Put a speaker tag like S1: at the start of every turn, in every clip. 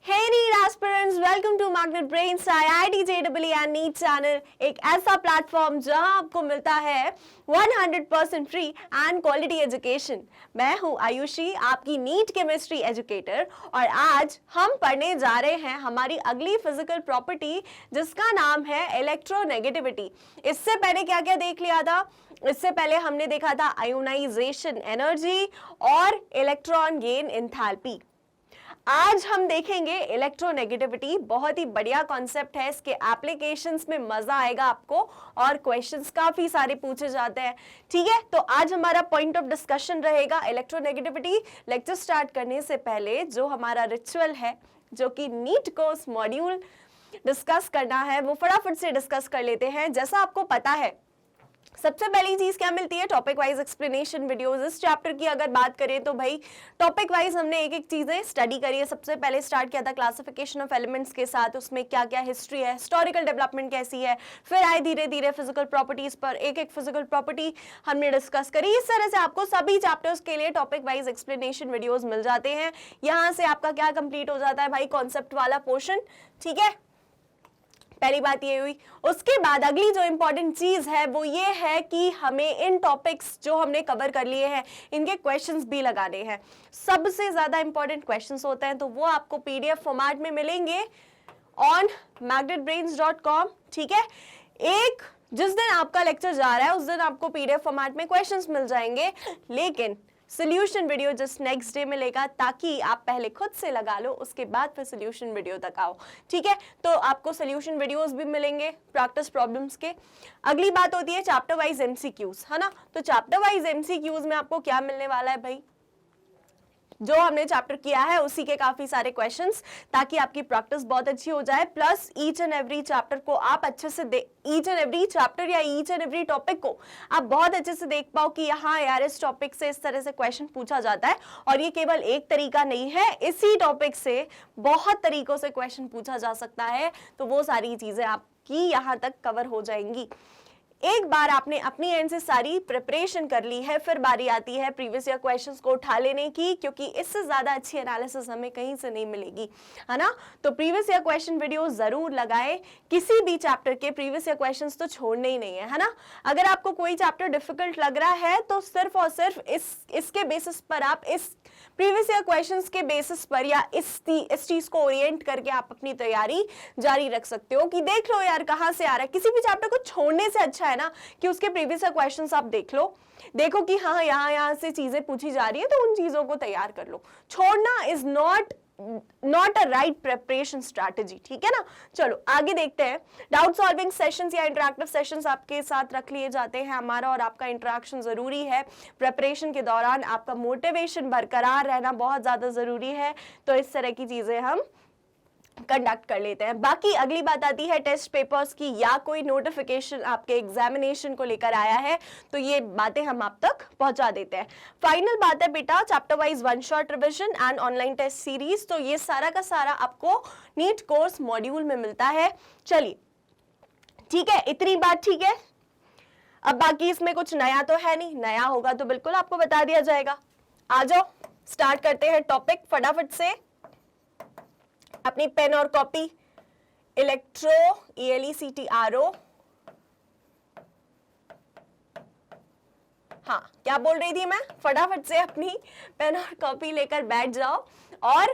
S1: Hey NEET aspirants, welcome to Magnet Brains IIT JEE and NEET channel, एक ऐसा platform जहां आपको मिलता है 100% फ्री एंड क्वालिटी एजुकेशन। मैं हूं आयुषी, आपकी नीट केमिस्ट्री एजुकेटर, और आज हम पढ़ने जा रहे हैं हमारी अगली फिजिकल प्रॉपर्टी जिसका नाम है इलेक्ट्रोनेगेटिविटी। इससे पहले क्या क्या देख लिया था? इससे पहले हमने देखा था आयोनाइजेशन एनर्जी और इलेक्ट्रॉन गेन एंथैल्पी। आज हम देखेंगे इलेक्ट्रोनेगेटिविटी। बहुत ही बढ़िया कॉन्सेप्ट है, इसके एप्लीकेशंस में मजा आएगा आपको और क्वेश्चंस काफी सारे पूछे जाते हैं। ठीक है, तो आज हमारा पॉइंट ऑफ डिस्कशन रहेगा इलेक्ट्रोनेगेटिविटी। लेक्चर स्टार्ट करने से पहले जो हमारा रिचुअल है, जो कि नीट कोर्स मॉड्यूल डिस्कस करना है, वो फटाफट से डिस्कस कर लेते हैं। जैसा आपको पता है, सबसे पहली चीज क्या मिलती है? Topic wise explanation videos. इस चैप्टर की अगर बात करें तो भाई टॉपिक वाइज हमने एक एक चीजें स्टडी करी है। सबसे पहले स्टार्ट किया था क्लासिफिकेशन ऑफ एलिमेंट्स के साथ, उसमें क्या क्या हिस्ट्री है, हिस्टोरिकल डेवलपमेंट कैसी है, फिर आए धीरे धीरे फिजिकल प्रॉपर्टीज पर, एक एक फिजिकल प्रॉपर्टी हमने डिस्कस करी। इस तरह से आपको सभी चैप्टर्स के लिए टॉपिक वाइज एक्सप्लेनेशन वीडियोज मिल जाते हैं। यहाँ से आपका क्या कंप्लीट हो जाता है भाई? कॉन्सेप्ट वाला पोर्शन। ठीक है, पहली बात ये हुई। उसके बाद अगली जो इंपॉर्टेंट चीज है वो ये है कि हमें इन टॉपिक्स जो हमने कवर कर लिए हैं इनके क्वेश्चंस भी लगाने हैं। सबसे ज्यादा इंपॉर्टेंट क्वेश्चंस होते हैं, तो वो आपको PDF फॉर्मेट में मिलेंगे ऑन magnetbrains.com। ठीक है, एक जिस दिन आपका लेक्चर जा रहा है उस दिन आपको PDF फॉर्मेट में क्वेश्चंस मिल जाएंगे, लेकिन solution video just next day मिलेगा, ताकि आप पहले खुद से लगा लो, उसके बाद फिर सोल्यूशन वीडियो तक आओ। ठीक है, तो आपको सोल्यूशन वीडियोस भी मिलेंगे प्रैक्टिस प्रॉब्लम्स के। अगली बात होती है चैप्टर वाइज MCQs, है ना? तो चैप्टर वाइज MCQs में आपको क्या मिलने वाला है भाई? जो हमने चैप्टर किया है उसी के काफी सारे क्वेश्चंस, ताकि आपकी प्रैक्टिस बहुत अच्छी हो जाए। Plus each and every chapter को आप अच्छे से ईच एंड एवरी चैप्टर या ईच एंड एवरी टॉपिक को आप बहुत अच्छे से देख पाओ कि यहाँ यार इस टॉपिक से इस तरह से क्वेश्चन पूछा जाता है, और ये केवल एक तरीका नहीं है, इसी टॉपिक से बहुत तरीकों से क्वेश्चन पूछा जा सकता है। तो वो सारी चीजें आपकी यहाँ तक कवर हो जाएंगी। एक बार आपने अपनी एंड से सारी प्रिपरेशन कर ली है, फिर बारी आती है प्रीवियस ईयर क्वेश्चंस को उठा लेने की, क्योंकि इससे ज्यादा अच्छी एनालिसिस हमें कहीं से नहीं मिलेगी, है ना? तो प्रीवियस ईयर क्वेश्चन वीडियो जरूर लगाएं। किसी भी चैप्टर के प्रीवियस ईयर क्वेश्चंस तो छोड़ने ही नहीं है ना? अगर आपको कोई चैप्टर डिफिकल्ट लग रहा है तो सिर्फ और सिर्फ इसके बेसिस पर, आप इस प्रीवियस ईयर क्वेश्चंस के बेसिस पर या इस चीज को ओरिएंट करके आप अपनी तैयारी जारी रख सकते हो कि देख लो यार कहां से आ रहा है। किसी भी चैप्टर को छोड़ने से अच्छा है ना कि उसके प्रीवियस ईयर क्वेश्चंस आप देख लो, देखो कि हाँ यहाँ से चीजें पूछी जा रही है, तो उन चीजों को तैयार कर लो। छोड़ना is not a right preparation strategy. ठीक है ना? चलो आगे देखते हैं। डाउट सॉल्विंग सेशंस या इंटरैक्टिव सेशंस आपके साथ रख लिए जाते हैं। हमारा और आपका इंटरेक्शन जरूरी है। प्रिपरेशन के दौरान आपका मोटिवेशन बरकरार रहना बहुत ज्यादा जरूरी है। तो इस तरह की चीजें हम कंडक्ट कर लेते हैं। बाकी अगली बात आती है टेस्ट पेपर्स की, या कोई नोटिफिकेशन आपके एग्जामिनेशन को लेकर आया है तो ये बातें हम आप तक पहुंचा देते हैं। फाइनल बात है बेटा, chapter wise one shot revision and online test series. तो ये सारा का सारा आपको नीट कोर्स मॉड्यूल में मिलता है। चलिए ठीक है, इतनी बात ठीक है। अब बाकी इसमें कुछ नया तो है नहीं, नया होगा तो बिल्कुल आपको बता दिया जाएगा। आ जाओ स्टार्ट करते हैं टॉपिक फटाफट से। अपनी पेन और कॉपी, इलेक्ट्रो ELECTRO, हाँ क्या बोल रही थी मैं? फटाफट से अपनी पेन और कॉपी लेकर बैठ जाओ और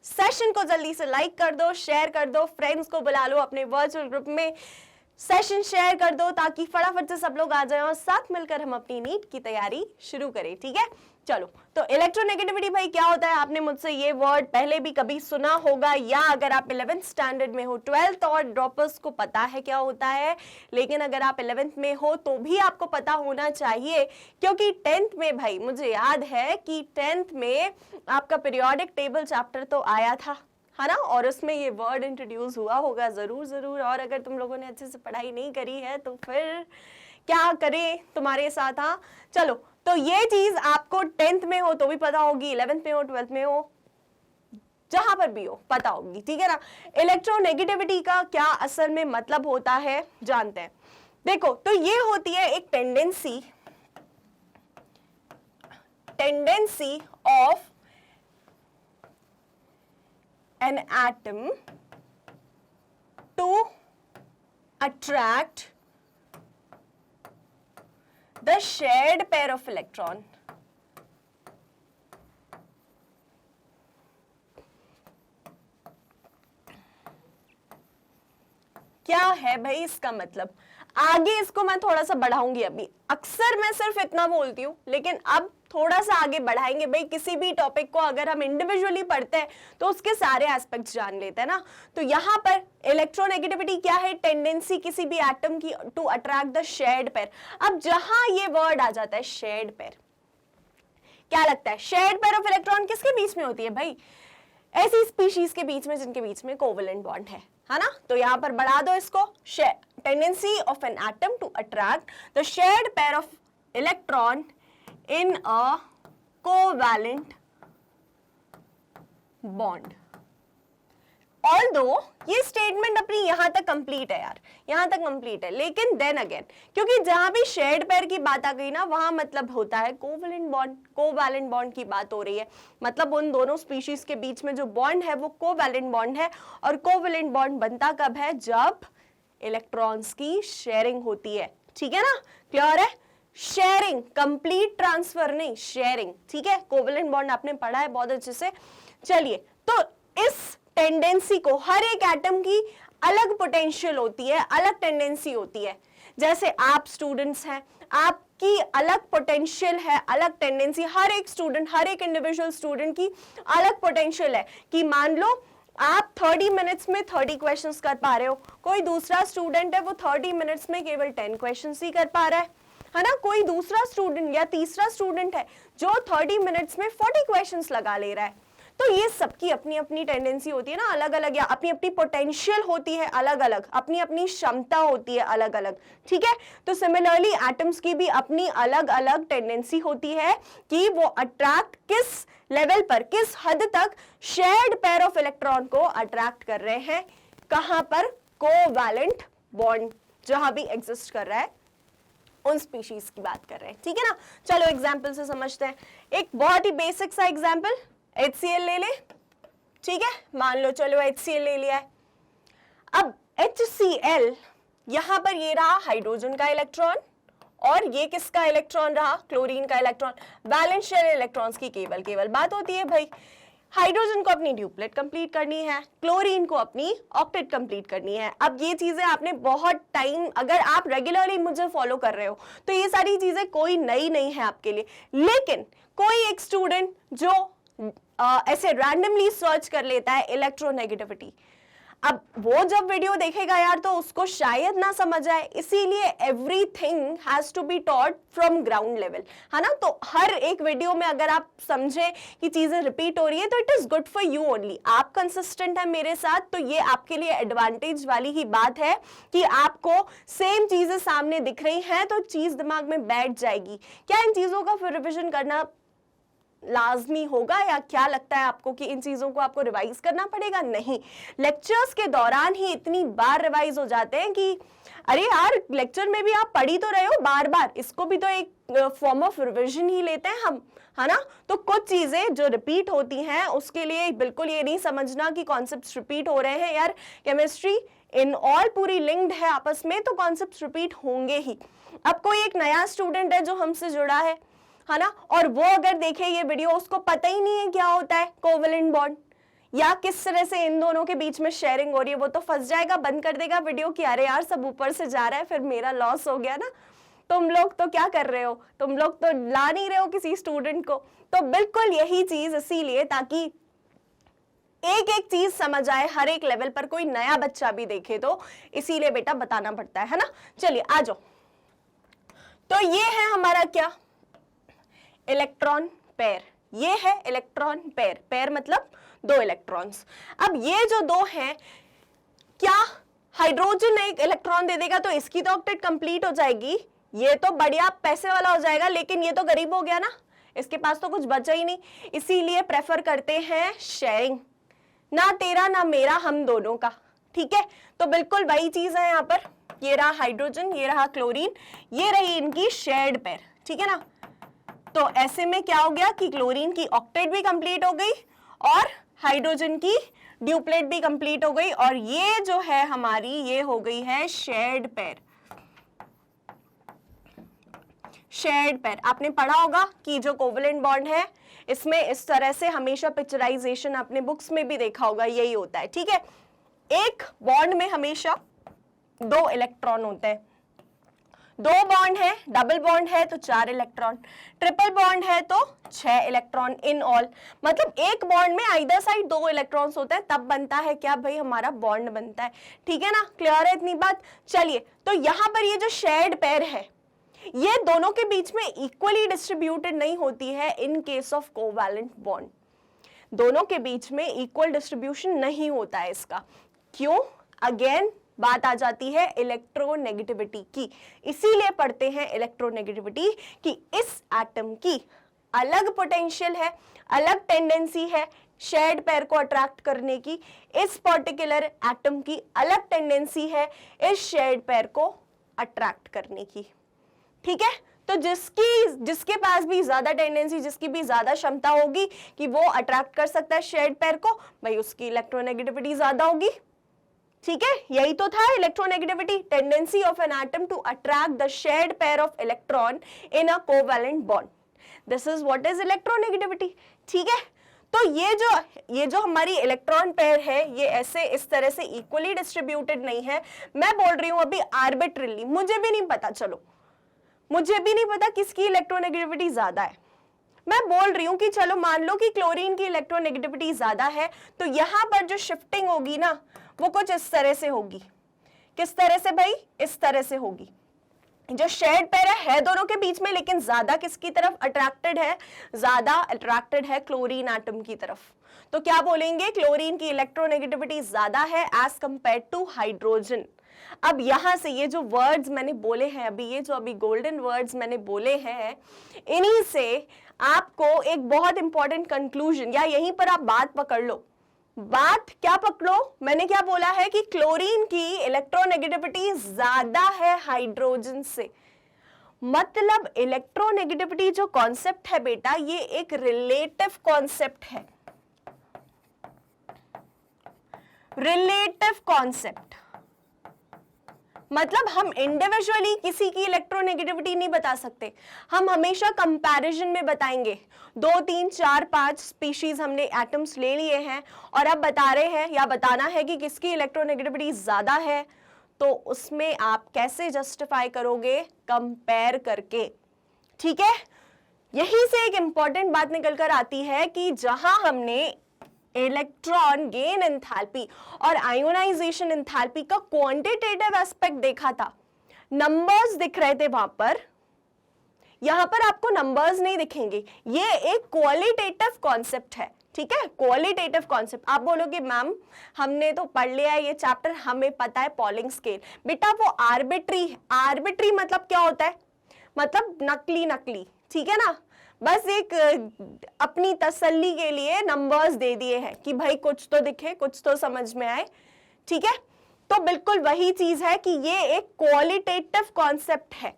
S1: सेशन को जल्दी से लाइक कर दो, शेयर कर दो, फ्रेंड्स को बुला लो अपने वर्चुअल ग्रुप में, सेशन शेयर कर दो, ताकि फटाफट से सब लोग आ जाएं और साथ मिलकर हम अपनी नीट की तैयारी शुरू करें। ठीक है, चलो। तो इलेक्ट्रोनेगेटिविटी भाई क्या होता है? आपने मुझसे ये वर्ड पहले भी कभी सुना होगा, या अगर आप 11th स्टैंडर्ड में हो, 12th और ड्रॉपर्स को पता है क्या होता है, लेकिन अगर आप 11th में हो तो भी आपको पता होना चाहिए, क्योंकि 10th में भाई मुझे याद है कि 10th में आपका पीरियोडिक टेबल चैप्टर तो आया था, है ना? और उसमें ये वर्ड इंट्रोड्यूस हुआ होगा जरूर। और अगर तुम लोगों ने अच्छे से पढ़ाई नहीं करी है तो फिर क्या करें तुम्हारे साथ। हाँ चलो, तो ये चीज आपको 10th में हो तो भी पता होगी, 11th में हो, 12th में हो, जहां पर भी हो पता होगी। ठीक है ना? इलेक्ट्रोनेगेटिविटी का क्या असल में मतलब होता है जानते हैं। देखो, तो ये होती है एक tendency of an atom to attract the shared pair of electron. क्या है भाई इसका मतलब? आगे इसको मैं थोड़ा सा बढ़ाऊंगी। अभी अक्सर मैं सिर्फ इतना बोलती हूँ, लेकिन अब थोड़ा सा आगे बढ़ाएंगे। भाई किसी भी टॉपिक को अगर हम इंडिविजुअली पढ़ते हैं तो उसके सारे एस्पेक्ट्स जान लेते हैं ना। तो यहाँ पर इलेक्ट्रोनेगेटिविटी क्या है? टेंडेंसी किसी भी एटम की to attract the shared pair. अब जहां ये वर्ड आ जाता है शेयर्ड पेयर, क्या लगता है शेयर्ड पेयर ऑफ इलेक्ट्रॉन किसके बीच में होती है भाई? ऐसी स्पीशीज के बीच में जिनके बीच में कोवेलेंट बॉन्ड है ना। तो यहां पर बढ़ा दो इसको, tendency of an atom to attract the shared pair of electron in a covalent bond. Although ये स्टेटमेंट अपनी यहां तक कंप्लीट है यार, यहां तक कंप्लीट है, लेकिन देन अगेन क्योंकि जहां भी शेयर्ड पेयर की बात आ गई ना, वहां मतलब होता है कोवैलेंट बॉन्ड। कोवैलेंट बॉन्ड की बात हो रही है, मतलब उन दोनों स्पीशीज के बीच में जो बॉन्ड है वो कोवैलेंट बॉन्ड है। और कोवैलेंट बॉन्ड बनता कब है? जब इलेक्ट्रॉन्स की शेयरिंग होती है। ठीक है ना, क्लियर है? शेयरिंग, कंप्लीट ट्रांसफर नहीं, शेयरिंग। ठीक है, कोवैलेंट बॉन्ड आपने पढ़ा है बहुत अच्छे से। चलिए, तो इस टेंडेंसी को, हर एक एटम की अलग पोटेंशियल होती है, अलग टेंडेंसी होती है। जैसे आप स्टूडेंट्स हैं, आपकी अलग पोटेंशियल है, अलग टेंडेंसी। हर एक स्टूडेंट, हर एक इंडिविजुअल स्टूडेंट की अलग पोटेंशियल है कि मान लो आप 30 मिनट्स में 30 क्वेश्चंस कर पा रहे हो, कोई दूसरा स्टूडेंट है वो 30 मिनट्स में केवल 10 क्वेश्चंस ही कर पा रहा है ना। कोई दूसरा स्टूडेंट या तीसरा स्टूडेंट है जो 30 मिनट्स में 40 क्वेश्चंस लगा ले रहा है। तो ये सबकी अपनी अपनी टेंडेंसी होती है ना, अलग अलग, या अपनी अपनी पोटेंशियल होती है अलग अलग, अपनी अपनी क्षमता होती है अलग अलग। ठीक है, तो सिमिलरली एटम्स की भी अपनी अलग अलग टेंडेंसी होती है कि वो अट्रैक्ट किस लेवल पर, किस हद तक शेयर्ड पेयर ऑफ इलेक्ट्रॉन को अट्रैक्ट कर रहे हैं। कहां पर? कोवैलेंट बॉन्ड जहां भी एग्जिस्ट कर रहा है, उन स्पीशीज की बात कर रहे हैं। ठीक है ना, चलो एग्जाम्पल से समझते हैं। एक बहुत ही बेसिक सा एग्जाम्पल, HCl ले ले। ठीक है, मान लो चलो HCl ले लिया है। अब HCl यहां पर ये रहा हाइड्रोजन का इलेक्ट्रॉन, और ये किसका इलेक्ट्रॉन रहा? क्लोरीन का इलेक्ट्रॉन। वैलेंस शेल इलेक्ट्रॉन्स की केवल बात होती है भाई। हाइड्रोजन को अपनी ड्यूप्लेट कंप्लीट करनी है, क्लोरीन को अपनी ऑक्टेट कंप्लीट करनी है। अब ये चीजें आपने बहुत टाइम, अगर आप रेगुलरली मुझे फॉलो कर रहे हो तो ये सारी चीजें कोई नई नहीं है आपके लिए। लेकिन कोई एक स्टूडेंट जो ऐसे रैंडमली सर्च कर लेता है इलेक्ट्रोनेगेटिविटी, अब वो जब वीडियो देखेगा यार तो उसको शायद ना समझ आए, इसीलिए everything has to be taught from ground level, है ना। तो हर एक वीडियो में अगर आप समझे कि चीजें रिपीट हो रही है तो it is good for you only. आप कंसिस्टेंट है मेरे साथ तो ये आपके लिए एडवांटेज वाली ही बात है कि आपको सेम चीजें सामने दिख रही हैं तो चीज दिमाग में बैठ जाएगी। क्या इन चीजों का फिर रिविजन करना लाजमी होगा, या क्या लगता है आपको कि इन चीजों को आपको रिवाइज करना पड़ेगा? नहीं, लेक्चर्स के दौरान ही इतनी बार रिवाइज हो जाते हैं कि अरे यार लेक्चर में भी आप पढ़ी तो रहे हो बार बार, इसको भी तो एक फॉर्म ऑफ रिविजन ही लेते हैं हम, है ना। तो कुछ चीजें जो रिपीट होती हैं उसके लिए बिल्कुल ये नहीं समझना कि कॉन्सेप्ट्स रिपीट हो रहे हैं। यार केमिस्ट्री इन ऑल पूरी लिंक्ड है आपस में, तो कॉन्सेप्ट्स रिपीट होंगे ही। अब कोई एक नया स्टूडेंट है जो हमसे जुड़ा है ना, और वो अगर देखे ये वीडियो, उसको पता ही नहीं है क्या होता है कोवैलेंट बॉन्ड या किस तरह से इन दोनों के बीच में शेयरिंग हो रही है, वो तो फंस जाएगा, बंद कर देगा वीडियो कि अरे यार सब ऊपर से जा रहा है, फिर मेरा लॉस हो गया ना। तुम लोग तो क्या कर रहे हो, तुम लोग तो ला नहीं रहे हो किसी स्टूडेंट को। तो बिल्कुल यही चीज इसीलिए, ताकि एक एक चीज समझ आए हर एक लेवल पर, कोई नया बच्चा भी देखे तो इसीलिए बेटा बताना पड़ता है ना। चलिए आ जाओ, तो ये है हमारा क्या, इलेक्ट्रॉन पेयर। ये है इलेक्ट्रॉन पेयर, पेयर मतलब दो इलेक्ट्रॉन्स। अब ये जो दो हैं, क्या हाइड्रोजन एक इलेक्ट्रॉन दे देगा तो इसकी तो ऑक्टेट कंप्लीट हो जाएगी, ये तो बढ़िया पैसे वाला हो जाएगा, लेकिन ये तो गरीब हो गया ना, इसके पास तो कुछ बचा ही नहीं। इसीलिए प्रेफर करते हैं शेयरिंग, ना तेरा ना मेरा, हम दोनों का। ठीक है, तो बिल्कुल वही चीज है यहाँ पर। ये रहा हाइड्रोजन, ये रहा क्लोरीन, ये रही इनकी शेयर्ड पेयर। ठीक है ना, तो ऐसे में क्या हो गया कि क्लोरीन की ऑक्टेट भी कंप्लीट हो गई और हाइड्रोजन की ड्यूप्लेट भी कंप्लीट हो गई, और ये जो है हमारी ये हो गई है शेयर्ड पेयर। शेयर्ड पेयर आपने पढ़ा होगा कि जो कोवेलेंट बॉन्ड है इसमें इस तरह से हमेशा पिक्चराइजेशन आपने बुक्स में भी देखा होगा, यही होता है, ठीक है। एक बॉन्ड में हमेशा 2 इलेक्ट्रॉन होते हैं, 2 बॉन्ड है, डबल बॉन्ड है तो 4 इलेक्ट्रॉन, ट्रिपल बॉन्ड है तो 6 इलेक्ट्रॉन इन ऑल। मतलब एक बॉन्ड में आइदर साइड 2 इलेक्ट्रॉन्स होते हैं, तब बनता है क्या भाई, हमारा बॉन्ड बनता है, ठीक है ना। क्लियर है इतनी बात। चलिए, तो यहां पर ये जो शेयर्ड पेयर है ये दोनों के बीच में इक्वली डिस्ट्रीब्यूटेड नहीं होती है in case of covalent bond. दोनों के बीच में इक्वल डिस्ट्रीब्यूशन नहीं होता है इसका। क्यों? अगेन बात आ जाती है इलेक्ट्रोनेगेटिविटी की। इसीलिए पढ़ते हैं इलेक्ट्रोनेगेटिविटी कि इस एटम की अलग पोटेंशियल है, अलग टेंडेंसी है शेयर्ड पेयर को अट्रैक्ट करने की, इस पर्टिकुलर एटम की अलग टेंडेंसी है इस शेयर्ड पेयर को अट्रैक्ट करने की, ठीक है। तो जिसके पास भी ज्यादा टेंडेंसी, जिसकी भी ज्यादा क्षमता होगी कि वो अट्रैक्ट कर सकता है शेयर्ड पेयर को, भाई उसकी इलेक्ट्रोनेगेटिविटी ज्यादा होगी, ठीक है। यही तो था electronegativity, tendency of an atom to attract the shared pair of electron in a covalent bond. This is what is electronegativity, ठीक है। तो ये जो हमारी इलेक्ट्रॉन पेयर है ये ऐसे इस तरह से इक्वली डिस्ट्रीब्यूटेड नहीं है। मैं बोल रही हूं अभी आर्बिट्रली, मुझे भी नहीं पता, चलो मुझे भी नहीं पता किसकी इलेक्ट्रोनेगेटिविटी ज्यादा है। मैं बोल रही हूं कि चलो मान लो कि क्लोरीन की इलेक्ट्रोनेगेटिविटी ज्यादा है, तो यहां पर जो शिफ्टिंग होगी ना वो कुछ इस तरह से होगी। किस तरह से भाई? इस तरह से होगी। जो शेयर्ड पेयर है दोनों के बीच में, लेकिन ज्यादा किसकी तरफ अट्रैक्टेड है? ज्यादा अट्रैक्टेड है क्लोरीन एटम की तरफ। तो क्या बोलेंगे? क्लोरीन की इलेक्ट्रोनेगेटिविटी ज्यादा है एज कंपेयर टू हाइड्रोजन। अब यहां से ये जो वर्ड्स मैंने बोले हैं अभी, ये जो अभी गोल्डन वर्ड्स मैंने बोले हैं, इन्हीं से आपको एक बहुत इंपॉर्टेंट कंक्लूजन, या यहीं पर आप बात पकड़ लो। बात क्या पकड़ो? मैंने क्या बोला है कि क्लोरीन की इलेक्ट्रोनेगेटिविटी ज्यादा है हाइड्रोजन से। मतलब इलेक्ट्रोनेगेटिविटी जो कॉन्सेप्ट है बेटा, ये एक रिलेटिव कॉन्सेप्ट है, रिलेटिव कॉन्सेप्ट। मतलब हम इंडिविजुअली किसी की इलेक्ट्रोनेगेटिविटी नहीं बता सकते, हम हमेशा कंपैरिजन में बताएंगे। 2, 3, 4, 5 स्पीशीज हमने एटम्स ले लिए हैं और अब बता रहे हैं या बताना है कि किसकी इलेक्ट्रोनेगेटिविटी ज्यादा है, तो उसमें आप कैसे जस्टिफाई करोगे? कंपेयर करके, ठीक है। यहीं से एक इंपॉर्टेंट बात निकल कर आती है कि जहां हमने इलेक्ट्रॉन गेन एंथैल्पी और आयोनाइजेशन एंथैल्पी का क्वांटिटेटिव एस्पेक्ट देखा था, नंबर्स दिख रहे थे वहां पर, यहां पर आपको नंबर्स नहीं दिखेंगे। ये एक क्वालिटेटिव कॉन्सेप्ट है, ठीक है, क्वालिटेटिव कॉन्सेप्ट। आप बोलोगे मैम हमने तो पढ़ लिया है ये चैप्टर, हमें पता है पॉलिंग स्केल। बेटा वो आर्बिट्री है। आर्बिट्री मतलब क्या होता है? मतलब नकली नकली, ठीक है ना। बस एक अपनी तसल्ली के लिए नंबर्स दे दिए हैं कि भाई कुछ तो दिखे, कुछ तो समझ में आए, ठीक है। तो बिल्कुल वही चीज है कि ये एक क्वालिटेटिव कॉन्सेप्ट है।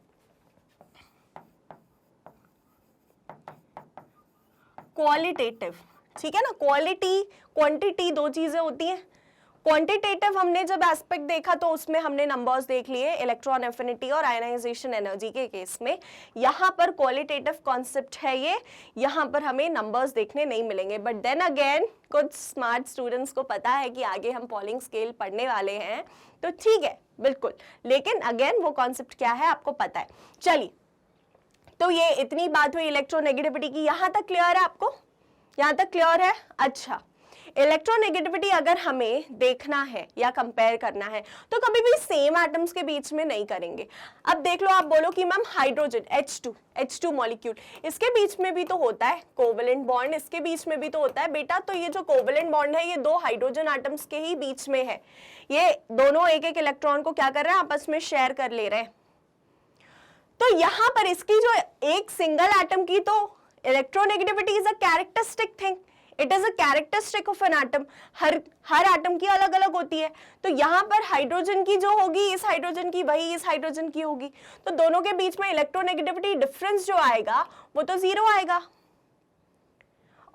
S1: क्वालिटेटिव, ठीक है ना। क्वालिटी क्वांटिटी दो चीजें होती हैं। क्वांटिटेटिव हमने जब एस्पेक्ट देखा तो उसमें हमने नंबर्स देख लिए इलेक्ट्रॉन एफिनिटी और आयनाइजेशन एनर्जी के केस में। यहाँ पर क्वालिटेटिव कॉन्सेप्ट है ये, यहाँ पर हमें नंबर्स देखने नहीं मिलेंगे। बट देन अगेन कुछ स्मार्ट स्टूडेंट्स को पता है कि आगे हम पॉलिंग स्केल पढ़ने वाले हैं, तो ठीक है बिल्कुल, लेकिन अगेन वो कॉन्सेप्ट क्या है आपको पता है। चलिए, तो ये इतनी बात हुई इलेक्ट्रोनेगेटिविटी की। यहां तक क्लियर है आपको? यहां तक क्लियर है? अच्छा, इलेक्ट्रोनेगेटिविटी अगर हमें देखना है या कंपेयर करना है तो कभी भी सेम एटम्स के बीच में नहीं करेंगे। अब देख लो, आप बोलो कि मैम हाइड्रोजन H2 मॉलिक्यूल, इसके बीच में भी तो होता है कोवेलेंट बॉन्ड, इसके बीच में भी तो होता है बेटा। तो ये जो कोवेलेंट बॉन्ड है ये 2 हाइड्रोजन एटम्स के ही बीच में है। ये दोनों एक एक इलेक्ट्रॉन को क्या कर रहे हैं? आपस में शेयर कर ले रहे हैं। तो यहां पर इसकी जो एक सिंगल एटम की तो electronegativity is a characteristic thing, it is a characteristic of an atom. Her atom की अलग अलग होती है। तो यहां पर हाइड्रोजन की जो होगी इस हाइड्रोजन की, वही इस हाइड्रोजन की होगी। तो दोनों के बीच में इलेक्ट्रोनेगेटिविटी डिफरेंस जो आएगा वो तो 0 आएगा।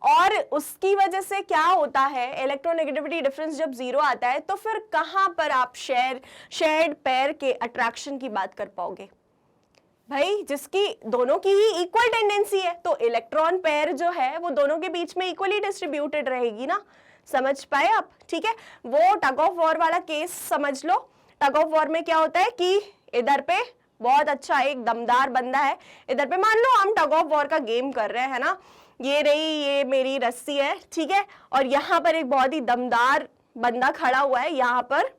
S1: और उसकी वजह से क्या होता है, इलेक्ट्रोनेगेटिविटी डिफरेंस जब जीरो आता है तो फिर कहां पर आप शेयर्ड पेयर के अट्रैक्शन की बात कर पाओगे भाई, जिसकी दोनों की ही इक्वल टेंडेंसी है, तो इलेक्ट्रॉन पेयर जो है वो दोनों के बीच में इक्वली डिस्ट्रीब्यूटेड रहेगी ना। समझ पाए आप? ठीक है, वो टग ऑफ वॉर वाला केस समझ लो। टग ऑफ वॉर में क्या होता है कि इधर पे बहुत अच्छा एक दमदार बंदा है, इधर पे मान लो हम टग ऑफ वॉर का गेम कर रहे हैं ना, ये रही, ये मेरी रस्सी है, ठीक है, और यहाँ पर एक बहुत ही दमदार बंदा खड़ा हुआ है। यहाँ पर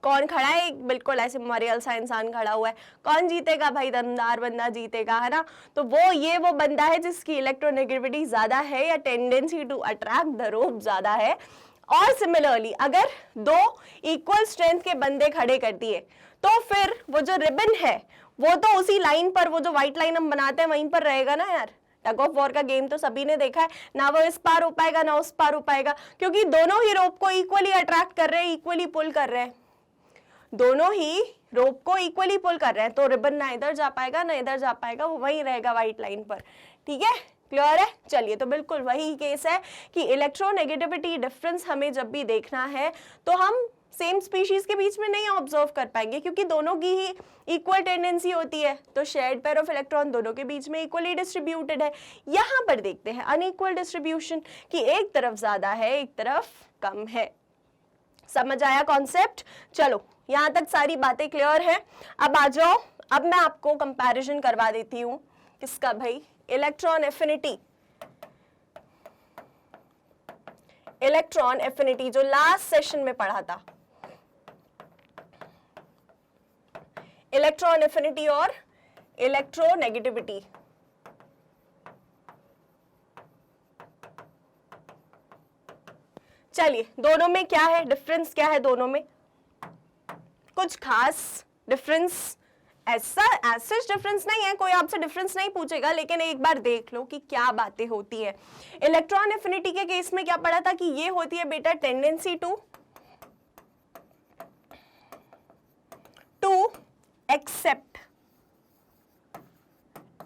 S1: कौन खड़ा है? एक बिल्कुल ऐसे मरियल सा इंसान खड़ा हुआ है। कौन जीतेगा भाई? दमदार बंदा जीतेगा, है ना। तो वो बंदा है जिसकी इलेक्ट्रोनेगेटिविटी ज्यादा है या tendency to attract the rope ज्यादा है। और सिमिलरली अगर दो इक्वल स्ट्रेंथ के बंदे खड़े कर दिए तो फिर वो जो रिबन है वो तो उसी लाइन पर, वो जो व्हाइट लाइन हम बनाते हैं वहीं पर रहेगा ना यार। टग ऑफ वॉर का गेम तो सभी ने देखा है ना, वो इस पार हो पाएगा ना उस पार हो पाएगा, क्योंकि दोनों ही रोप को इक्वली अट्रैक्ट कर रहे हैं, इक्वली पुल कर रहे हैं, दोनों ही रोप को इक्वली पुल कर रहे हैं, तो रिबन ना इधर जा पाएगा ना इधर जा पाएगा, वो वहीं रहेगा व्हाइट लाइन पर। ठीक है, क्लियर है? चलिए, तो बिल्कुल वही केस है कि इलेक्ट्रोनेगेटिविटी डिफरेंस हमें जब भी देखना है तो हम सेम स्पीशीज के बीच में नहीं ऑब्जर्व कर पाएंगे, क्योंकि दोनों की ही इक्वल टेंडेंसी होती है, तो शेयर्ड पेयर ऑफ इलेक्ट्रॉन दोनों के बीच में इक्वली डिस्ट्रीब्यूटेड है। यहाँ पर देखते हैं अनइक्वल डिस्ट्रीब्यूशन, कि एक तरफ ज्यादा है एक तरफ कम है। समझ आया कॉन्सेप्ट? चलो, यहां तक सारी बातें क्लियर है। अब आ जाओ, अब मैं आपको कंपैरिजन करवा देती हूं किसका भाई, इलेक्ट्रॉन एफिनिटी। इलेक्ट्रॉन एफिनिटी जो लास्ट सेशन में पढ़ा था, इलेक्ट्रॉन एफिनिटी और इलेक्ट्रोनेगेटिविटी। चलिए, दोनों में क्या है डिफरेंस, क्या है दोनों में? कुछ खास डिफरेंस ऐसा सच डिफरेंस नहीं है, कोई आपसे डिफरेंस नहीं पूछेगा, लेकिन एक बार देख लो कि क्या बातें होती है। इलेक्ट्रॉन एफिनिटी के केस में क्या पढ़ा था कि ये होती है बेटा tendency to accept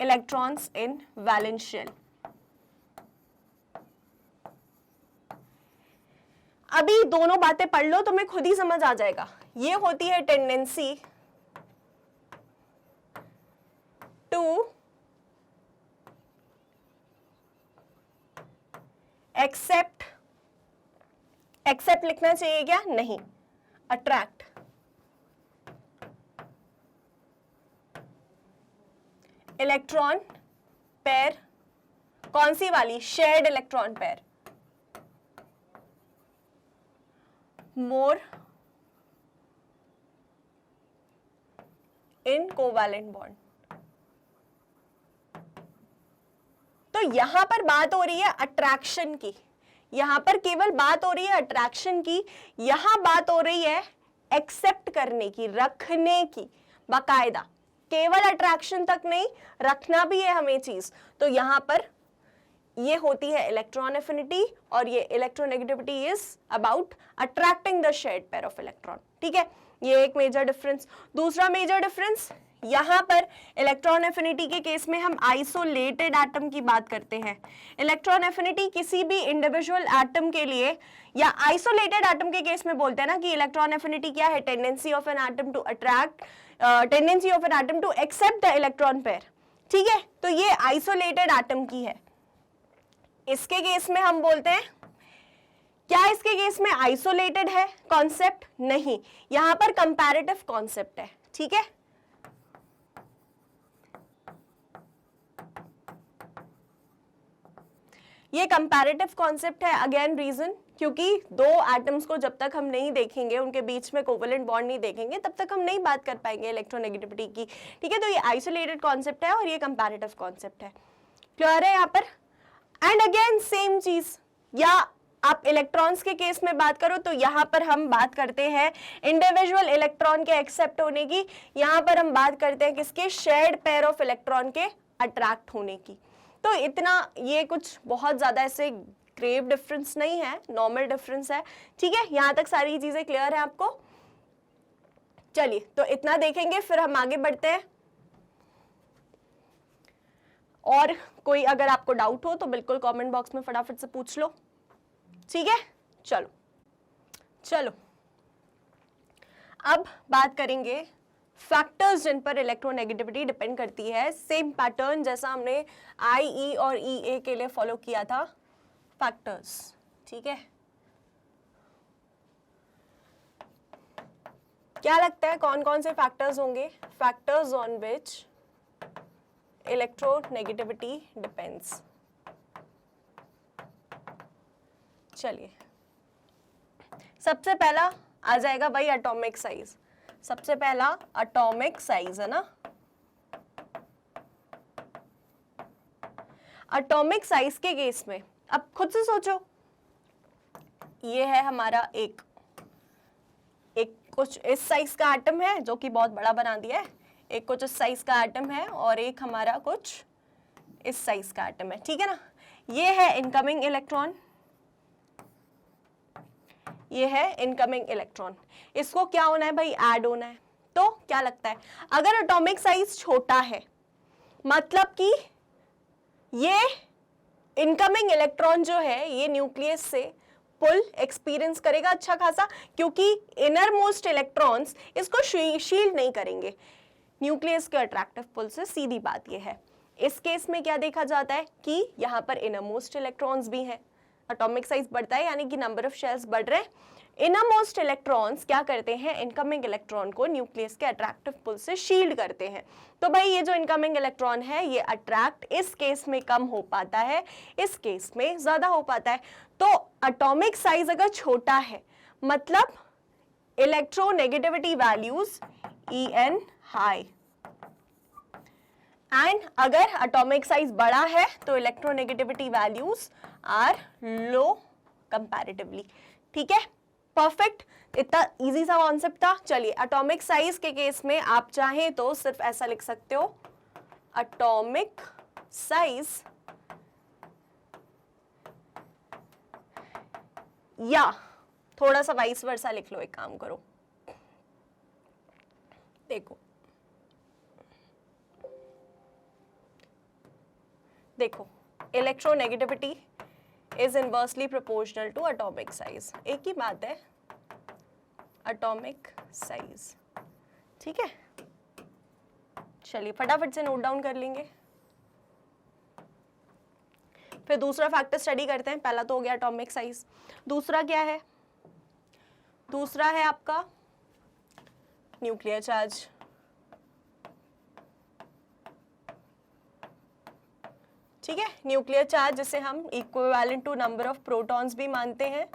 S1: electrons in valence shell. अभी दोनों बातें पढ़ लो, तुम्हें खुद ही समझ आ जाएगा। ये होती है टेंडेंसी टू एक्सेप्ट, एक्सेप्ट लिखना चाहिए क्या? नहीं, अट्रैक्ट। इलेक्ट्रॉन पेयर, कौन सी वाली? शेयर्ड इलेक्ट्रॉन पेयर, मोर इन कोवैलेंट बॉन्ड। तो यहां पर बात हो रही है अट्रैक्शन की, यहां पर केवल बात हो रही है अट्रैक्शन की, यहां बात हो रही है एक्सेप्ट करने की, रखने की, बाकायदा। केवल अट्रैक्शन तक नहीं, रखना भी है हमें चीज। तो यहां पर ये होती है इलेक्ट्रॉन एफिनिटी और ये electronegativity is about attracting the shared pair of electron. ठीक है, ये एक मेजर डिफरेंस। दूसरा मेजर डिफरेंस, यहां पर इलेक्ट्रॉन एफिनिटी के केस में हम आइसोलेटेड एटम की बात करते हैं। इलेक्ट्रॉन एफिनिटी किसी भी इंडिविजुअल एटम के लिए या आइसोलेटेड एटम के केस में बोलते हैं ना कि इलेक्ट्रॉन एफिनिटी क्या है? Tendency of an atom to attract, tendency of an atom to accept the electron pair. ठीक है, तो ये आइसोलेटेड एटम की है। इसके केस में हम बोलते हैं, क्या इसके केस में आइसोलेटेड है कॉन्सेप्ट? नहीं, यहां पर कंपैरेटिव कॉन्सेप्ट है। ठीक है, ये कंपैरेटिव कॉन्सेप्ट है। अगेन रीजन, क्योंकि दो एटम्स को जब तक हम नहीं देखेंगे, उनके बीच में कोवेलेंट बॉन्ड नहीं देखेंगे, तब तक हम नहीं बात कर पाएंगे इलेक्ट्रोनेगेटिविटी की। ठीक है, तो ये आइसोलेटेड कॉन्सेप्ट है और ये कंपैरेटिव कॉन्सेप्ट है। क्लियर है यहाँ पर? एंड अगेन सेम चीज, या आप इलेक्ट्रॉन्स के केस में बात करो तो यहां पर हम बात करते हैं इंडिविजुअल इलेक्ट्रॉन के एक्सेप्ट होने की, यहां पर हम बात करते हैं किसके? शेयर्ड पेयर ऑफ इलेक्ट्रॉन के अट्रैक्ट होने की। तो इतना, ये कुछ बहुत ज्यादा ऐसे ग्रेव डिफरेंस नहीं है, नॉर्मल डिफरेंस है। ठीक है, यहां तक सारी चीजें क्लियर है आपको? चलिए, तो इतना देखेंगे, फिर हम आगे बढ़ते हैं। और कोई अगर आपको डाउट हो तो बिल्कुल कमेंट बॉक्स में फटाफट से पूछ लो, ठीक है। चलो चलो अब बात करेंगे फैक्टर्स जिन पर इलेक्ट्रोनेगेटिविटी डिपेंड करती है। सेम पैटर्न जैसा हमने आई, ई और ई ए के लिए फॉलो किया था, फैक्टर्स, ठीक है। क्या लगता है कौन कौन से फैक्टर्स होंगे? Factors on which electronegativity depends. चलिए सबसे पहला आ जाएगा भाई एटॉमिक साइज। सबसे पहला एटॉमिक साइज है ना। एटॉमिक साइज के केस में अब खुद से सोचो, ये है हमारा एक कुछ इस साइज का एटम है जो कि बहुत बड़ा बना दिया है, एक कुछ इस साइज का एटम है और एक हमारा कुछ इस साइज का एटम है, ठीक है ना। ये है इनकमिंग इलेक्ट्रॉन, ये है इनकमिंग इलेक्ट्रॉन। इसको क्या होना है भाई? ऐड होना है। तो क्या लगता है अगर एटॉमिक साइज छोटा है मतलब कि ये इनकमिंग इलेक्ट्रॉन जो है ये न्यूक्लियस से पुल एक्सपीरियंस करेगा अच्छा खासा, क्योंकि इनर मोस्ट इलेक्ट्रॉन्स इसको शील्ड नहीं करेंगे न्यूक्लियस के अट्रैक्टिव पुल से, सीधी बात ये है। इस केस में क्या देखा जाता है कि यहाँ पर इनर मोस्ट इलेक्ट्रॉन्स भी हैं, एटॉमिक साइज बढ़ता है यानी कि नंबर ऑफ शेयर्स बढ़ रहे हैं। इनर मोस्ट इलेक्ट्रॉन्स क्या करते हैं? इनकमिंग इलेक्ट्रॉन को न्यूक्लियस के अट्रैक्टिव पुल से शील्ड करते हैं। तो भाई ये जो इनकमिंग इलेक्ट्रॉन है ये अट्रैक्ट इस केस में कम हो पाता है, इस केस में ज्यादा हो पाता है। तो एटॉमिक साइज अगर छोटा है मतलब electronegativity values En high, and अगर एटॉमिक साइज बड़ा है तो electronegativity values are low comparatively, ठीक है। परफेक्ट, इतना इजी सा कॉन्सेप्ट था। चलिए एटॉमिक साइज के केस में आप चाहें तो सिर्फ ऐसा लिख सकते हो, एटॉमिक साइज या थोड़ा सा वाइस वर्सा लिख लो। एक काम करो, देखो electronegativity is inversely proportional to atomic size, एक ही बात है, एटॉमिक साइज, ठीक है। चलिए फटाफट से नोट डाउन कर लेंगे, फिर दूसरा फैक्टर स्टडी करते हैं। पहला तो हो गया एटॉमिक साइज, दूसरा क्या है? दूसरा है आपका न्यूक्लियर चार्ज। ठीक है, न्यूक्लियर चार्ज जिसे हम equivalent to number of protons भी मानते हैं।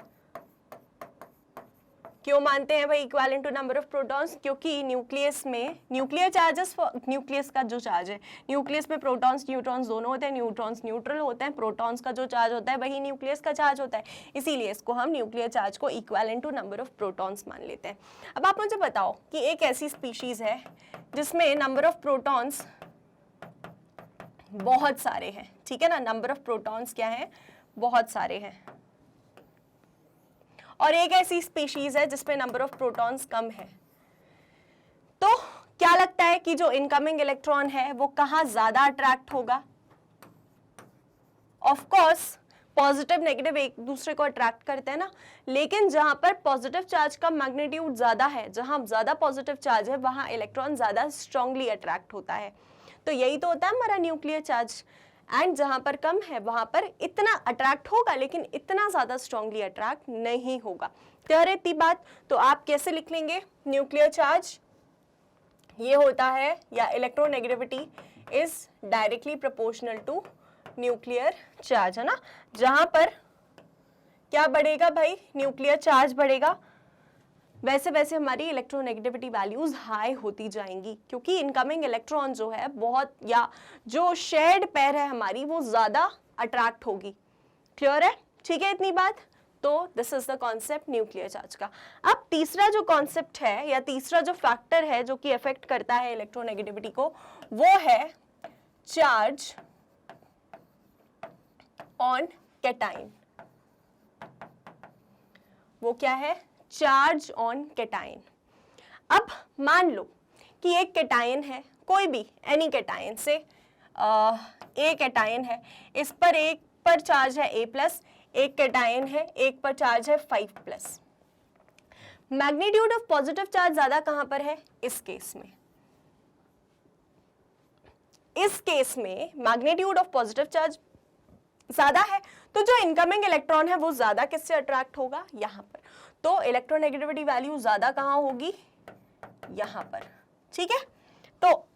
S1: क्यों मानते हैं भाई equivalent to number of protons? क्योंकि न्यूक्लियस में न्यूक्लियर चार्जेस, न्यूक्लियस का जो चार्ज है, न्यूक्लियस में प्रोटॉन्स न्यूट्रॉन्स दोनों होते हैं, न्यूट्रॉन्स न्यूट्रल होते हैं, प्रोटॉन्स का जो चार्ज होता है वही न्यूक्लियस का चार्ज होता है, इसीलिए इसको हम न्यूक्लियर चार्ज को equivalent to number of protons मान लेते हैं। अब आप मुझे बताओ कि एक ऐसी स्पीशीज है जिसमें नंबर ऑफ प्रोटॉन्स बहुत सारे हैं, ठीक है ना, नंबर ऑफ प्रोटॉन्स क्या है? बहुत सारे हैं, और एक ऐसी स्पीशीज है जिसमें नंबर ऑफ प्रोटॉन्स कम है। तो क्या लगता है कि जो इनकमिंग इलेक्ट्रॉन है वो कहां ज्यादा अट्रैक्ट होगा? ऑफ कोर्स पॉजिटिव नेगेटिव एक दूसरे को अट्रैक्ट करते हैं ना, लेकिन जहां पर पॉजिटिव चार्ज का मैग्नीट्यूड ज्यादा है, जहां ज्यादा पॉजिटिव चार्ज है वहां इलेक्ट्रॉन ज्यादा स्ट्रांगली अट्रैक्ट होता है। तो यही तो होता है हमारा न्यूक्लियर चार्ज, एंड जहां पर कम है वहां पर इतना अट्रैक्ट होगा लेकिन इतना ज्यादा स्ट्रांगली अट्रैक्ट नहीं होगा। क्लियर है इतनी बात? तो आप कैसे लिख लेंगे न्यूक्लियर चार्ज? ये होता है, या electronegativity is directly proportional to nuclear charge, है ना। जहां पर क्या बढ़ेगा भाई? न्यूक्लियर चार्ज बढ़ेगा, वैसे वैसे हमारी इलेक्ट्रोनेगेटिविटी वैल्यूज हाई होती जाएंगी, क्योंकि इनकमिंग इलेक्ट्रॉन जो है बहुत, या जो शेयर्ड पेयर है हमारी वो ज्यादा अट्रैक्ट होगी। क्लियर है? ठीक है इतनी बात? तो this is the concept nuclear charge का। अब तीसरा जो कॉन्सेप्ट है या तीसरा जो फैक्टर है जो कि अफेक्ट करता है इलेक्ट्रोनेगेटिविटी को, वो है चार्ज ऑन कैटाइन। वो क्या है? Charge on cation. अब मान लो कि एक कैटाइन है, कोई भी एनी कैटाइन से एक कैटायन है, इस पर एक पर चार्ज है A+, एक कैटायन है, एक पर चार्ज है 5+। मैग्नीट्यूड ऑफ पॉजिटिव चार्ज ज्यादा कहां पर है? इस केस में। इस केस में मैग्नीट्यूड ऑफ पॉजिटिव चार्ज ज्यादा है, तो जो इनकमिंग इलेक्ट्रॉन है वो ज्यादा किससे अट्रैक्ट होगा? यहां पर। तो इलेक्ट्रोनेगेटिविटी वैल्यू ज्यादा कहां होगी? यहां पर। ठीक है, तो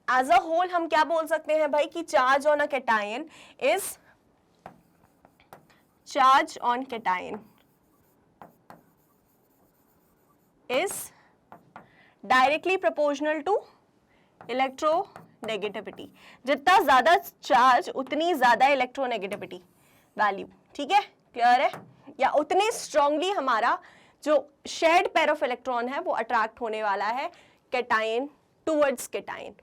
S1: एज अ होल हम क्या बोल सकते हैं भाई कि charge on a cation is charge on cation is directly proportional to electronegativity. जितना ज्यादा चार्ज उतनी ज्यादा इलेक्ट्रोनेगेटिविटी वैल्यू। ठीक है, क्लियर है? या उतने स्ट्रांगली हमारा जो शेयर्ड पेयर ऑफ इलेक्ट्रॉन है वो अट्रैक्ट होने वाला है कैटायन टुवर्ड्स कैटायन।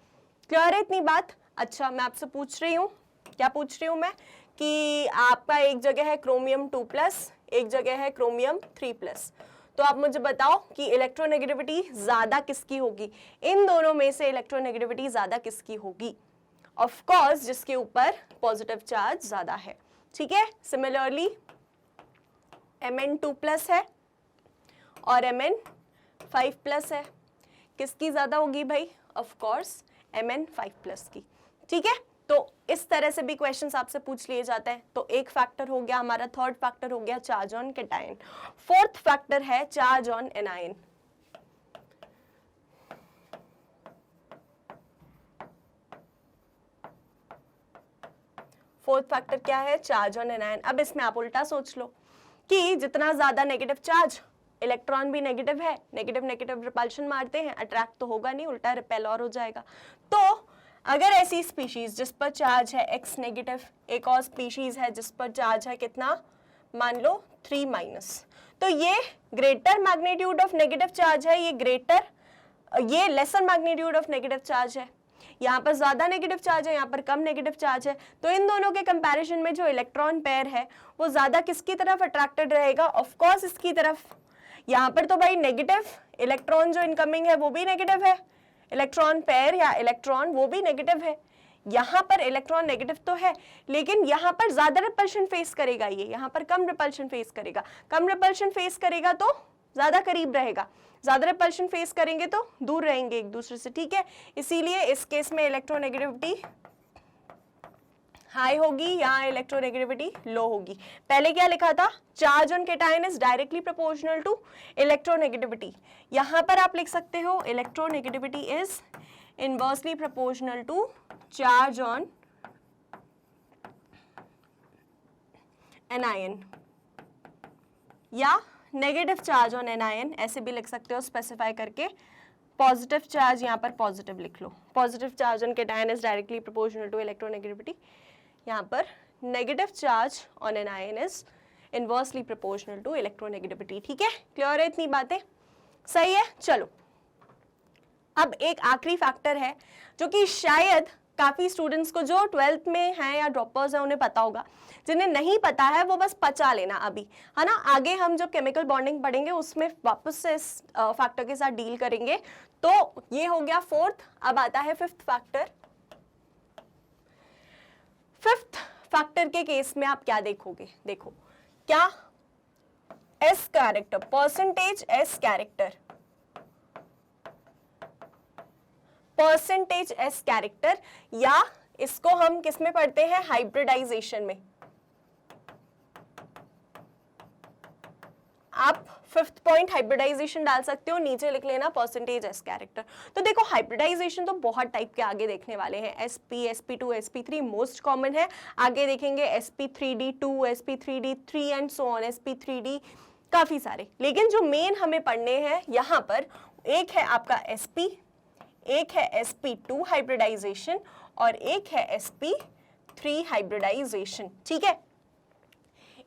S1: क्लियर है इतनी बात? अच्छा, मैं आपसे पूछ रही हूँ, क्या पूछ रही हूँ मैं कि आपका एक जगह है क्रोमियम 2+, एक जगह है क्रोमियम 3+, तो आप मुझे बताओ कि इलेक्ट्रोनेगेटिविटी ज्यादा किसकी होगी? इन दोनों में से इलेक्ट्रोनेगेटिविटी ज्यादा किसकी होगी? ऑफ कोर्स जिसके ऊपर पॉजिटिव चार्ज ज्यादा है। ठीक है, सिमिलरली Mn2+ है और Mn5+ है, किसकी ज्यादा होगी भाई? ऑफ कोर्स Mn5+ की। ठीक है, तो इस तरह से भी क्वेश्चंस आपसे पूछ लिए जाते हैं। तो एक फैक्टर हो गया हमारा, थर्ड फैक्टर हो गया charge on cation. Fourth factor है charge on anion. Fourth factor क्या है? Charge on anion. अब इसमें आप उल्टा सोच लो कि जितना ज्यादा नेगेटिव चार्ज, इलेक्ट्रॉन भी नेगेटिव है, नेगेटिव नेगेटिव रिपल्शन मारते हैं, अट्रैक्ट तो होगा नहीं, उल्टा रिपेल और हो जाएगा। तो अगर ऐसी स्पीशीज जिस पर चार्ज है X नेगेटिव, एक और स्पीशीज है जिस पर चार्ज है कितना, मान लो 3-, तो ये greater magnitude of negative charge है, ये lesser magnitude of negative charge है। यहाँ पर ज्यादा नेगेटिव चार्ज है, यहाँ पर कम नेगेटिव चार्ज है। तो इन दोनों के कंपैरिजन में जो इलेक्ट्रॉन पेयर है वो ज्यादा किसकी तरफ अट्रैक्टेड रहेगा? ऑफ कोर्स इसकी तरफ। यहाँ पर तो भाई नेगेटिव इलेक्ट्रॉन जो इनकमिंग है वो भी नेगेटिव है, इलेक्ट्रॉन पेयर या इलेक्ट्रॉन वो भी नेगेटिव है। यहाँ पर इलेक्ट्रॉन नेगेटिव तो है, लेकिन यहाँ पर ज्यादा रिपल्शन फेस करेगा, ये यहाँ पर कम रिपल्शन फेस करेगा। कम रिपल्शन फेस करेगा तो ज्यादा करीब रहेगा, ज्यादा रिपल्शन फेस करेंगे तो दूर रहेंगे एक दूसरे से। ठीक है, इसीलिए इस केस में इलेक्ट्रोनेगेटिविटी हाई होगी, यहाँ इलेक्ट्रोनेगेटिविटी लो होगी। पहले क्या लिखा था? Charge on cation is directly proportional to electronegativity. यहाँ पर आप लिख सकते हो electronegativity is inversely proportional to charge on anion, या नेगेटिव चार्ज ऑन एनायन, ऐसे भी लिख सकते हो स्पेसिफाई करके। पॉजिटिव चार्ज यहाँ पर पॉजिटिव लिख लो, positive charge on cation is directly proportional to electronegativity. यहाँ पर negative charge on anion is inversely proportional to electronegativity. ठीक है, क्लियर है इतनी बातें? सही है। चलो, अब एक आखिरी फैक्टर है जो कि शायद काफी स्टूडेंट्स को जो 12th में हैं या ड्रॉपर्स हैं उन्हें पता होगा, जिन्हें नहीं पता है वो बस पचा लेना अभी, है ना। आगे हम जो केमिकल बॉन्डिंग पढ़ेंगे उसमें वापस से इस फैक्टर के साथ डील करेंगे। तो ये हो गया फोर्थ। अब आता है फिफ्थ फैक्टर। फिफ्थ फैक्टर के केस में आप क्या देखोगे? देखो, क्या S character, percentage S character, percentage S character, या इसको हम किस में पढ़ते हैं? हाइब्रिडाइजेशन में। आप फिफ्थ पॉइंट हाइब्रिडाइजेशन डाल सकते हो, नीचे लिख लेना परसेंटेज एस कैरेक्टर। तो देखो, हाइब्रिडाइजेशन तो बहुत टाइप के आगे देखने वाले हैं। sp, sp2, sp3 most common है। आगे देखेंगे sp3d2, sp3d3 and so on, sp3d, काफी सारे। लेकिन जो मेन हमें पढ़ने हैं यहाँ पर, एक है आपका sp, एक है sp2 हाइब्रिडाइजेशन और एक है sp3 हाइब्रिडाइजेशन। ठीक है,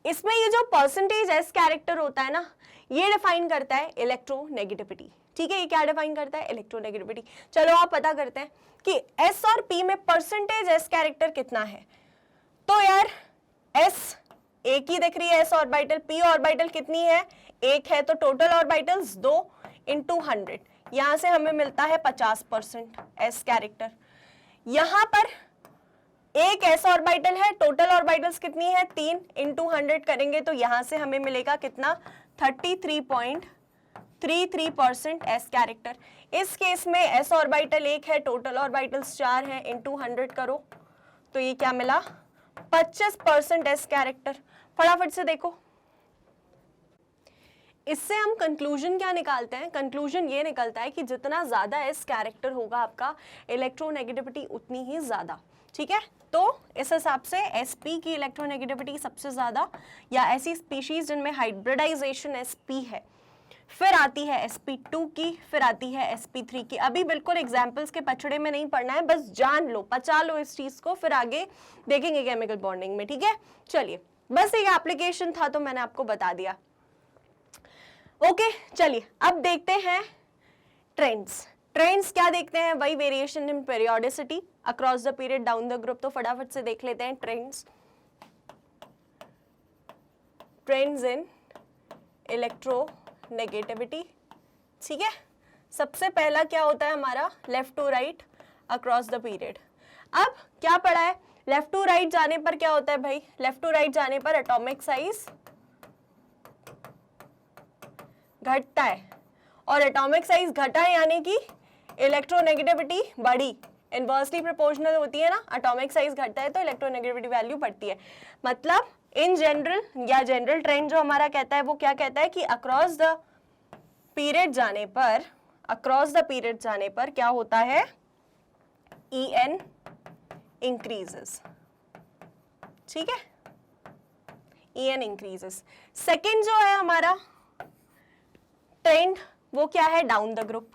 S1: इसमें ये जो परसेंटेज एस कैरेक्टर होता है ना, ये डिफाइन करता है इलेक्ट्रोनेगेटिविटी। ठीक है, ये क्या डिफाइन करता है? इलेक्ट्रोनेगेटिविटी। चलो आप पता करते हैं कि एस और पी में परसेंटेज एस कैरेक्टर कितना है। तो यार एस एक ही दिख रही है एस ऑर्बिटल, पी ऑर्बिटल कितनी है? एक है, तो टोटल ऑर्बिटल्स 2 × 100, यहां से हमें मिलता है 50% एस कैरेक्टर। यहां पर एक s ऑर्बिटल है, टोटल ऑर्बिटल्स कितनी है 3 इंटू 100 करेंगे तो यहां से हमें मिलेगा कितना 33.33% s कैरेक्टर। इस केस में s ऑर्बिटल 1 है, टोटल ऑर्बिटल्स 4 है, इंटू 100 करो तो ये क्या मिला 25% s कैरेक्टर। फटाफट से देखो इससे हम कंक्लूजन क्या निकालते हैं, कंक्लूजन ये निकलता है कि जितना ज्यादा एस कैरेक्टर होगा आपका इलेक्ट्रोनेगेटिविटी उतनी ही ज्यादा, ठीक है। तो इस हिसाब से sp की इलेक्ट्रोनेगेटिविटी सबसे ज्यादा, या ऐसी स्पीशीज जिनमें हाइब्रिडाइजेशन sp है, फिर आती है sp2 की, फिर आती है sp3 की। अभी बिल्कुल एग्जाम्पल्स के पछड़े में नहीं पढ़ना है, बस जान लो, पचा लो इस चीज को, फिर आगे देखेंगे केमिकल बॉन्डिंग में, ठीक है। चलिए बस एक एप्लीकेशन था तो मैंने आपको बता दिया। ओके चलिए अब देखते हैं ट्रेंड्स। ट्रेंड्स क्या देखते हैं, वही variation in periodicity across the period down the group. तो फटाफट से देख लेते हैं ट्रेंड्स। ट्रेंड्स इन इलेक्ट्रोनेगेटिविटी, ठीक है। सबसे पहला क्या होता है हमारा left to right across the period. अब क्या पढ़ा है, लेफ्ट टू राइट जाने पर क्या होता है भाई, लेफ्ट टू राइट जाने पर एटॉमिक साइज घटता है, और एटॉमिक साइज घटा यानी कि इलेक्ट्रोनेगेटिविटी बढ़ी, इनवर्सली प्रोपोर्शनल होती है ना, एटॉमिक साइज घटता है तो इलेक्ट्रोनेगेटिविटी वैल्यू बढ़ती है। मतलब इन जनरल या जनरल ट्रेंड जो हमारा कहता है वो क्या कहता है कि अक्रॉस द पीरियड जाने पर, अक्रॉस द पीरियड जाने पर क्या होता है, En इंक्रीजेस, ठीक है, En इंक्रीजेस। सेकेंड जो है हमारा ट्रेंड वो क्या है, down the group.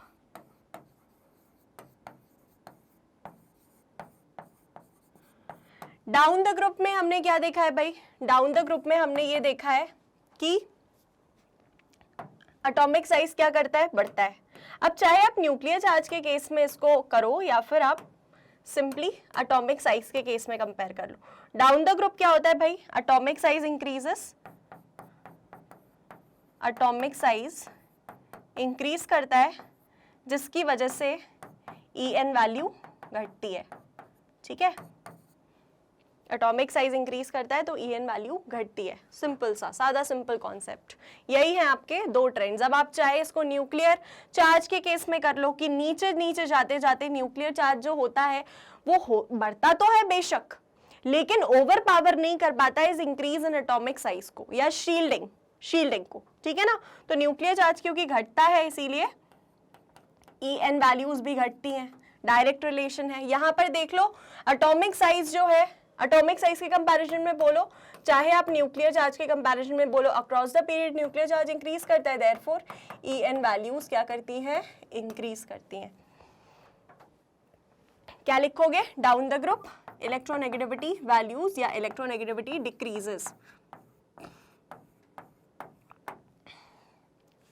S1: Down the group में हमने क्या देखा है भाई, डाउन द ग्रुप में हमने ये देखा है कि एटॉमिक साइज क्या करता है, बढ़ता है। अब चाहे आप न्यूक्लियर चार्ज के केस में इसको करो या फिर आप सिंपली एटॉमिक साइज के केस में कंपेयर कर लो। डाउन द ग्रुप क्या होता है भाई, atomic size increases, atomic size increase करता है जिसकी वजह से En वैल्यू घटती है, ठीक है। एटॉमिक साइज इंक्रीज करता है तो En वैल्यू घटती है। सिंपल सा सादा सिंपल कॉन्सेप्ट, यही है आपके दो ट्रेंड्स। अब आप चाहे इसको न्यूक्लियर चार्ज के केस में कर लो कि नीचे नीचे जाते जाते न्यूक्लियर चार्ज जो होता है वो बढ़ता तो है बेशक, लेकिन ओवर पावर नहीं कर पाता है इस इंक्रीज इन एटॉमिक साइज को या शील्डिंग को, ठीक है ना। तो न्यूक्लियर चार्ज क्योंकि घटता है इसीलिए En वैल्यूज भी घटती हैं, डायरेक्ट रिलेशन है। यहां पर देख लो एटॉमिक साइज जो है, एटॉमिक साइज के कंपैरिजन में बोलो चाहे आप न्यूक्लियर चार्ज के कंपैरिजन में बोलो, across the period nuclear charge increase करता है, देयरफॉर En वैल्यूज क्या करती हैं, इंक्रीज करती हैं। क्या लिखोगे, down the group electronegativity values या इलेक्ट्रोनेगेटिविटी डिक्रीजेस,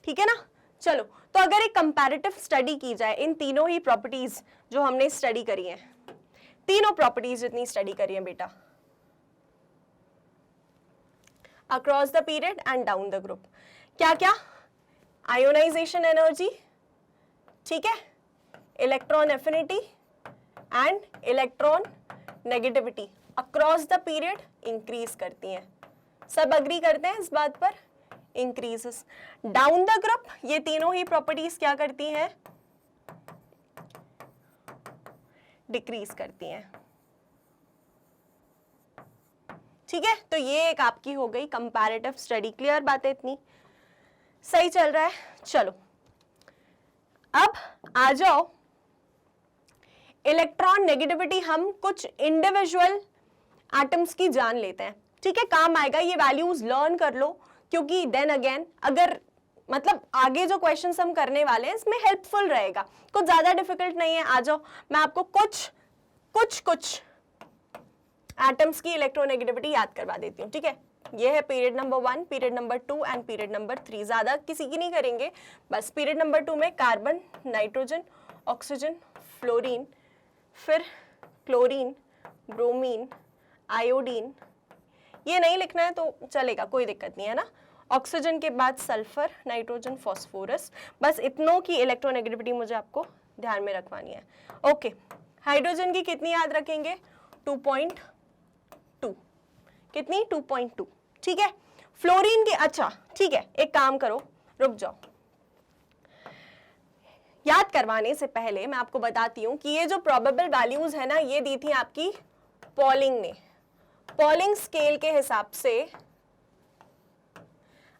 S1: ठीक है ना। चलो तो अगर एक कंपैरेटिव स्टडी की जाए इन तीनों ही प्रॉपर्टीज जो हमने स्टडी करी हैं, तीनों प्रॉपर्टीज जितनी स्टडी करी है बेटा, across the period and down the group, क्या क्या, आयोनाइजेशन एनर्जी, ठीक है, electron affinity and electron negativity across the period increase करती हैं। सब अग्री करते हैं इस बात पर, इंक्रीजेस। डाउन द ग्रुप ये तीनों ही प्रॉपर्टीज क्या करती हैं, डिक्रीज करती हैं, ठीक है। तो ये एक आपकी हो गई कंपैरेटिव स्टडी। क्लियर बात है, इतनी सही चल रहा है। चलो अब आ जाओ इलेक्ट्रॉन नेगेटिविटी, हम कुछ इंडिविजुअल एटम्स की जान लेते हैं, ठीक है, काम आएगा, ये वैल्यूज लर्न कर लो, क्योंकि देन अगेन अगर मतलब आगे जो क्वेश्चंस हम करने वाले हैं इसमें हेल्पफुल रहेगा, कुछ ज्यादा डिफिकल्ट नहीं है। आ जाओ मैं आपको कुछ एटम्स की इलेक्ट्रोनेगेटिविटी याद करवा देती हूँ, ठीक है। ये है period number 1, period number 2 and period number 3। ज्यादा किसी की नहीं करेंगे, बस पीरियड नंबर 2 में कार्बन, नाइट्रोजन, ऑक्सीजन, फ्लोरीन, फिर क्लोरीन, ब्रोमीन, आयोडीन, ये नहीं लिखना है तो चलेगा, कोई दिक्कत नहीं है ना। ऑक्सीजन के बाद सल्फर, नाइट्रोजन, फॉस्फोरस, बस इतनों की इलेक्ट्रोनेगेटिविटी मुझे आपको ध्यान में रखवानी है। ओके, हाइड्रोजन की कितनी याद रखेंगे, 2.2, कितनी 2.2, ठीक है। फ्लोरीन की, अच्छा ठीक है, एक काम करो, रुक जाओ, याद करवाने से पहले मैं आपको बताती हूं कि ये जो प्रोबेबल वैल्यूज है ना, ये दी थी आपकी पॉलिंग ने। पॉलिंग स्केल के हिसाब से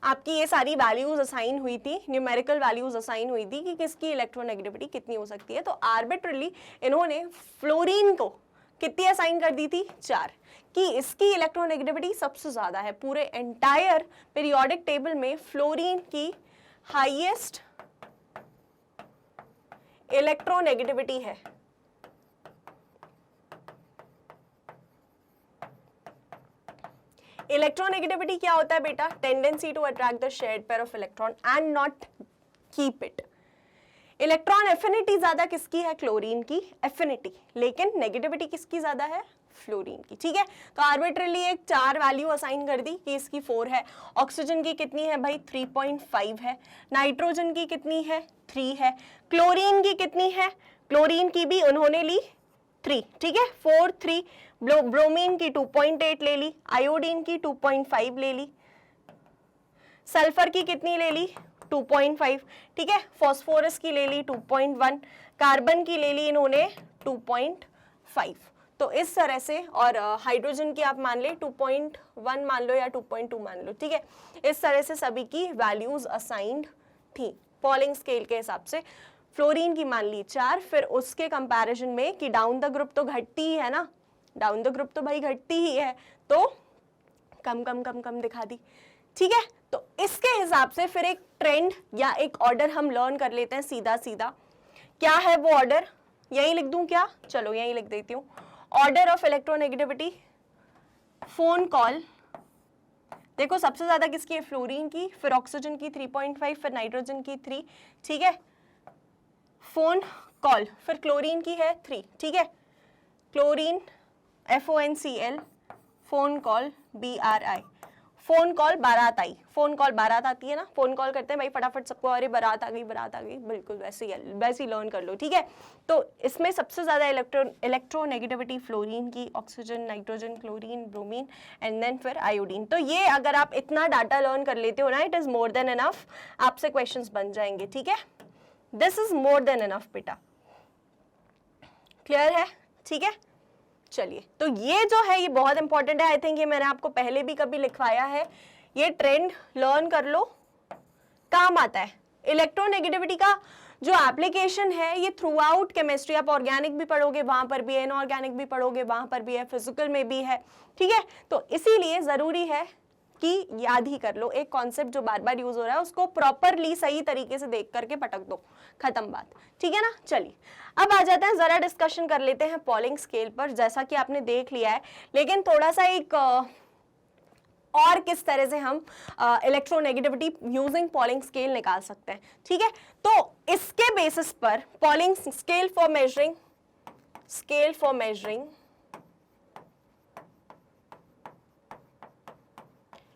S1: आपकी ये सारी वैल्यूज असाइन हुई थी, न्यूमेरिकल वैल्यूज असाइन हुई थी कि किसकी इलेक्ट्रोनेगेटिविटी कितनी हो सकती है। तो आर्बिट्रली इन्होंने फ्लोरीन को कितनी असाइन कर दी थी, 4, कि इसकी इलेक्ट्रोनेगेटिविटी सबसे ज्यादा है पूरे एंटायर पीरियोडिक टेबल में। फ्लोरीन की हाईएस्ट इलेक्ट्रोनेगेटिविटी है। इलेक्ट्रोनेगेटिविटी क्या होता है बेटा, tendency to attract the shared pair of electron and not keep it. Electron affinity ज्यादा किसकी है, क्लोरीन की एफिनिटी, लेकिन नेगेटिविटी किसकी ज्यादा है, फ्लोरीन की, ठीक है। तो आर्बिट्रली एक 4 वैल्यू असाइन कर दी कि इसकी 4 है। ऑक्सीजन की कितनी है भाई, 3.5 है। नाइट्रोजन की कितनी है, 3 है। क्लोरीन की कितनी है, क्लोरीन की भी उन्होंने ली 3, ठीक है, 4 3। ब्रोमीन की 2.8 ले ली, आयोडीन की 2.5 ले ली, सल्फर की कितनी ले ली, 2.5, ठीक है। फास्फोरस की ले ली 2.1, कार्बन की ले ली इन्होंने 2.5। तो इस तरह से, और हाइड्रोजन की आप मान ले 2.1 मान लो या 2.2 मान लो, ठीक है। इस तरह से सभी की वैल्यूज असाइंड थी पॉलिंग स्केल के हिसाब से। फ्लोरीन की मान ली 4, फिर उसके कंपैरिजन में कि डाउन द ग्रुप तो घटती ही है ना, डाउन द ग्रुप तो भाई घटती ही है, तो कम कम कम कम दिखा दी, ठीक है। तो इसके हिसाब से फिर एक ट्रेंड या एक ऑर्डर हम लर्न कर लेते हैं सीधा सीधा। क्या है वो ऑर्डर, यही लिख दूं क्या, चलो यही लिख देती हूँ। Order of electronegativity, phone call, देखो सबसे ज्यादा किसकी है, फ्लोरीन की, फिर ऑक्सीजन की 3.5, फिर नाइट्रोजन की 3, ठीक है। फोन कॉल, फिर क्लोरीन की है 3, ठीक है। Chlorine FONCl, phone call BRI, phone call बारात आई, फोन कॉल बारात आती है ना, फोन कॉल करते हैं भाई फटाफट सबको, अरे बारात आ गई, बारात आ गई, बिल्कुल वैसे ही लर्न कर लो, ठीक है। तो इसमें सबसे ज्यादा इलेक्ट्रोनेगेटिविटी फ्लोरीन की, oxygen, nitrogen, chlorine, bromine and then फिर आयोडीन। तो ये अगर आप इतना डाटा लर्न कर लेते हो ना, it is more than enough, आपसे क्वेश्चंस बन जाएंगे, ठीक है। This is more than enough बेटा, क्लियर है, ठीक है। चलिए, तो ये जो है ये बहुत इंपॉर्टेंट है, आई थिंक ये मैंने आपको पहले भी कभी लिखवाया है। ये ट्रेंड लर्न कर लो, काम आता है। इलेक्ट्रोनेगेटिविटी का जो एप्लीकेशन है ये थ्रू आउट केमिस्ट्री, आप ऑर्गेनिक भी पढ़ोगे वहां पर भी है, इनऑर्गेनिक भी पढ़ोगे वहां पर भी है, फिजिकल में भी है, ठीक है। तो इसीलिए जरूरी है कि याद ही कर लो, एक कॉन्सेप्ट जो बार बार यूज हो रहा है उसको प्रॉपरली सही तरीके से देख करके पटक दो, खत्म बात, ठीक है ना। चलिए अब आ जाते हैं, जरा डिस्कशन कर लेते हैं पॉलिंग स्केल पर। जैसा कि आपने देख लिया है, लेकिन थोड़ा सा एक और किस तरह से हम इलेक्ट्रोनेगेटिविटी यूजिंग पॉलिंग स्केल निकाल सकते हैं, ठीक है। तो इसके बेसिस पर polling scale for measuring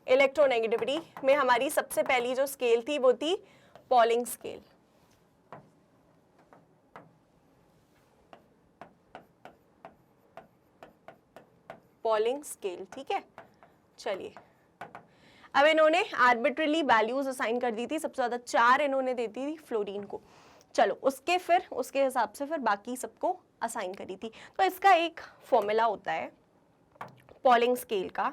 S1: electronegativity में हमारी सबसे पहली जो स्केल थी वो थी पॉलिंग स्केल। पॉलिंग स्केल, ठीक है। चलिए, अब इन्होंने आर्बिट्रली वैल्यूज असाइन कर दी थी, सबसे ज्यादा 4 इन्होंने दे दी थी फ्लोरीन को। चलो उसके हिसाब से फिर बाकी सबको असाइन करी थी। तो इसका एक फॉर्मूला होता है पॉलिंग स्केल का,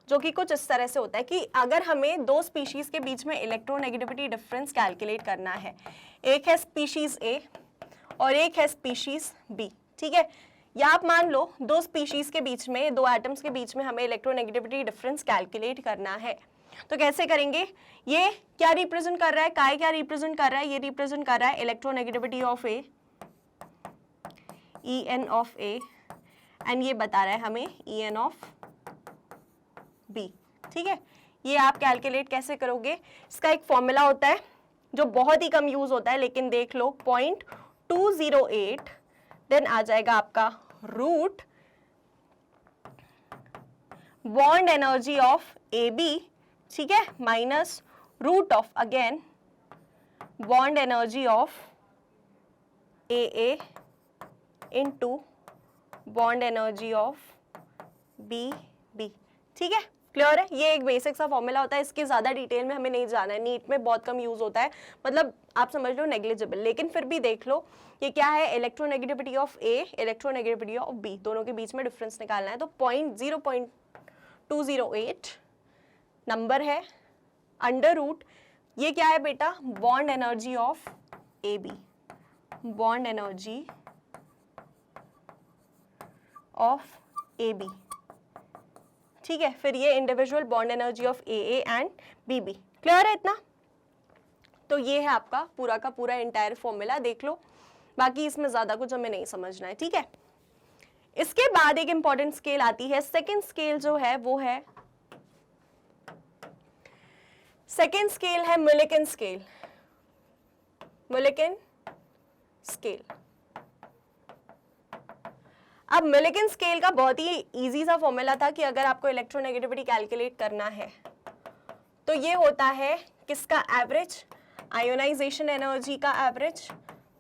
S1: जो कि कुछ इस तरह से होता है कि अगर हमें 2 स्पीशीज के बीच में इलेक्ट्रोनेगेटिविटी डिफरेंस कैलकुलेट करना है, एक है स्पीशीज A और एक है स्पीशीज B, ठीक है। या आप मान लो 2 स्पीशीज के बीच में, 2 एटम्स के बीच में हमें इलेक्ट्रोनेगेटिविटी डिफरेंस कैलकुलेट करना है, तो कैसे करेंगे। ये क्या रिप्रेजेंट कर रहा है, काय क्या रिप्रेजेंट कर रहा है, ये रिप्रेजेंट कर रहा है electronegativity of A, EN of A, and ये बता रहा है हमें EN ऑफ B, ठीक है। ये आप कैलकुलेट कैसे करोगे, इसका एक फॉर्मूला होता है जो बहुत ही कम यूज होता है, लेकिन देख लो 0.208, देन आ जाएगा आपका root bond energy of AB, ठीक है, minus root of again bond energy of AA into bond energy of B B. ठीक है, क्लियर है? ये एक बेसिक सा फॉर्मूला होता है, इसके ज्यादा डिटेल में हमें नहीं जाना है, नीट में बहुत कम यूज होता है, मतलब आप समझ लो नेग्लिजिबल, लेकिन फिर भी देख लो ये क्या है, electronegativity of A, electronegativity of B, दोनों के बीच में डिफरेंस निकालना है। तो 0.208 नंबर है, अंडर रूट ये क्या है बेटा, bond energy of A B, bond energy of A B. ठीक है, फिर ये individual bond energy of A and B B. Clear है इतना? तो ये है आपका पूरा का पूरा एंटायर फॉर्मूला, देख लो, बाकी इसमें ज्यादा कुछ हमें नहीं समझना है। ठीक है, इसके बाद एक इंपॉर्टेंट स्केल आती है, सेकेंड स्केल जो है वो है, सेकेंड स्केल है मिलिकन स्केल, मिलिकन स्केल। अब मिलिकन स्केल का बहुत ही इजी सा फॉर्मूला था कि अगर आपको इलेक्ट्रोनेगेटिविटी कैलकुलेट करना है तो ये होता है किसका एवरेज, आयोनाइजेशन एनर्जी का एवरेज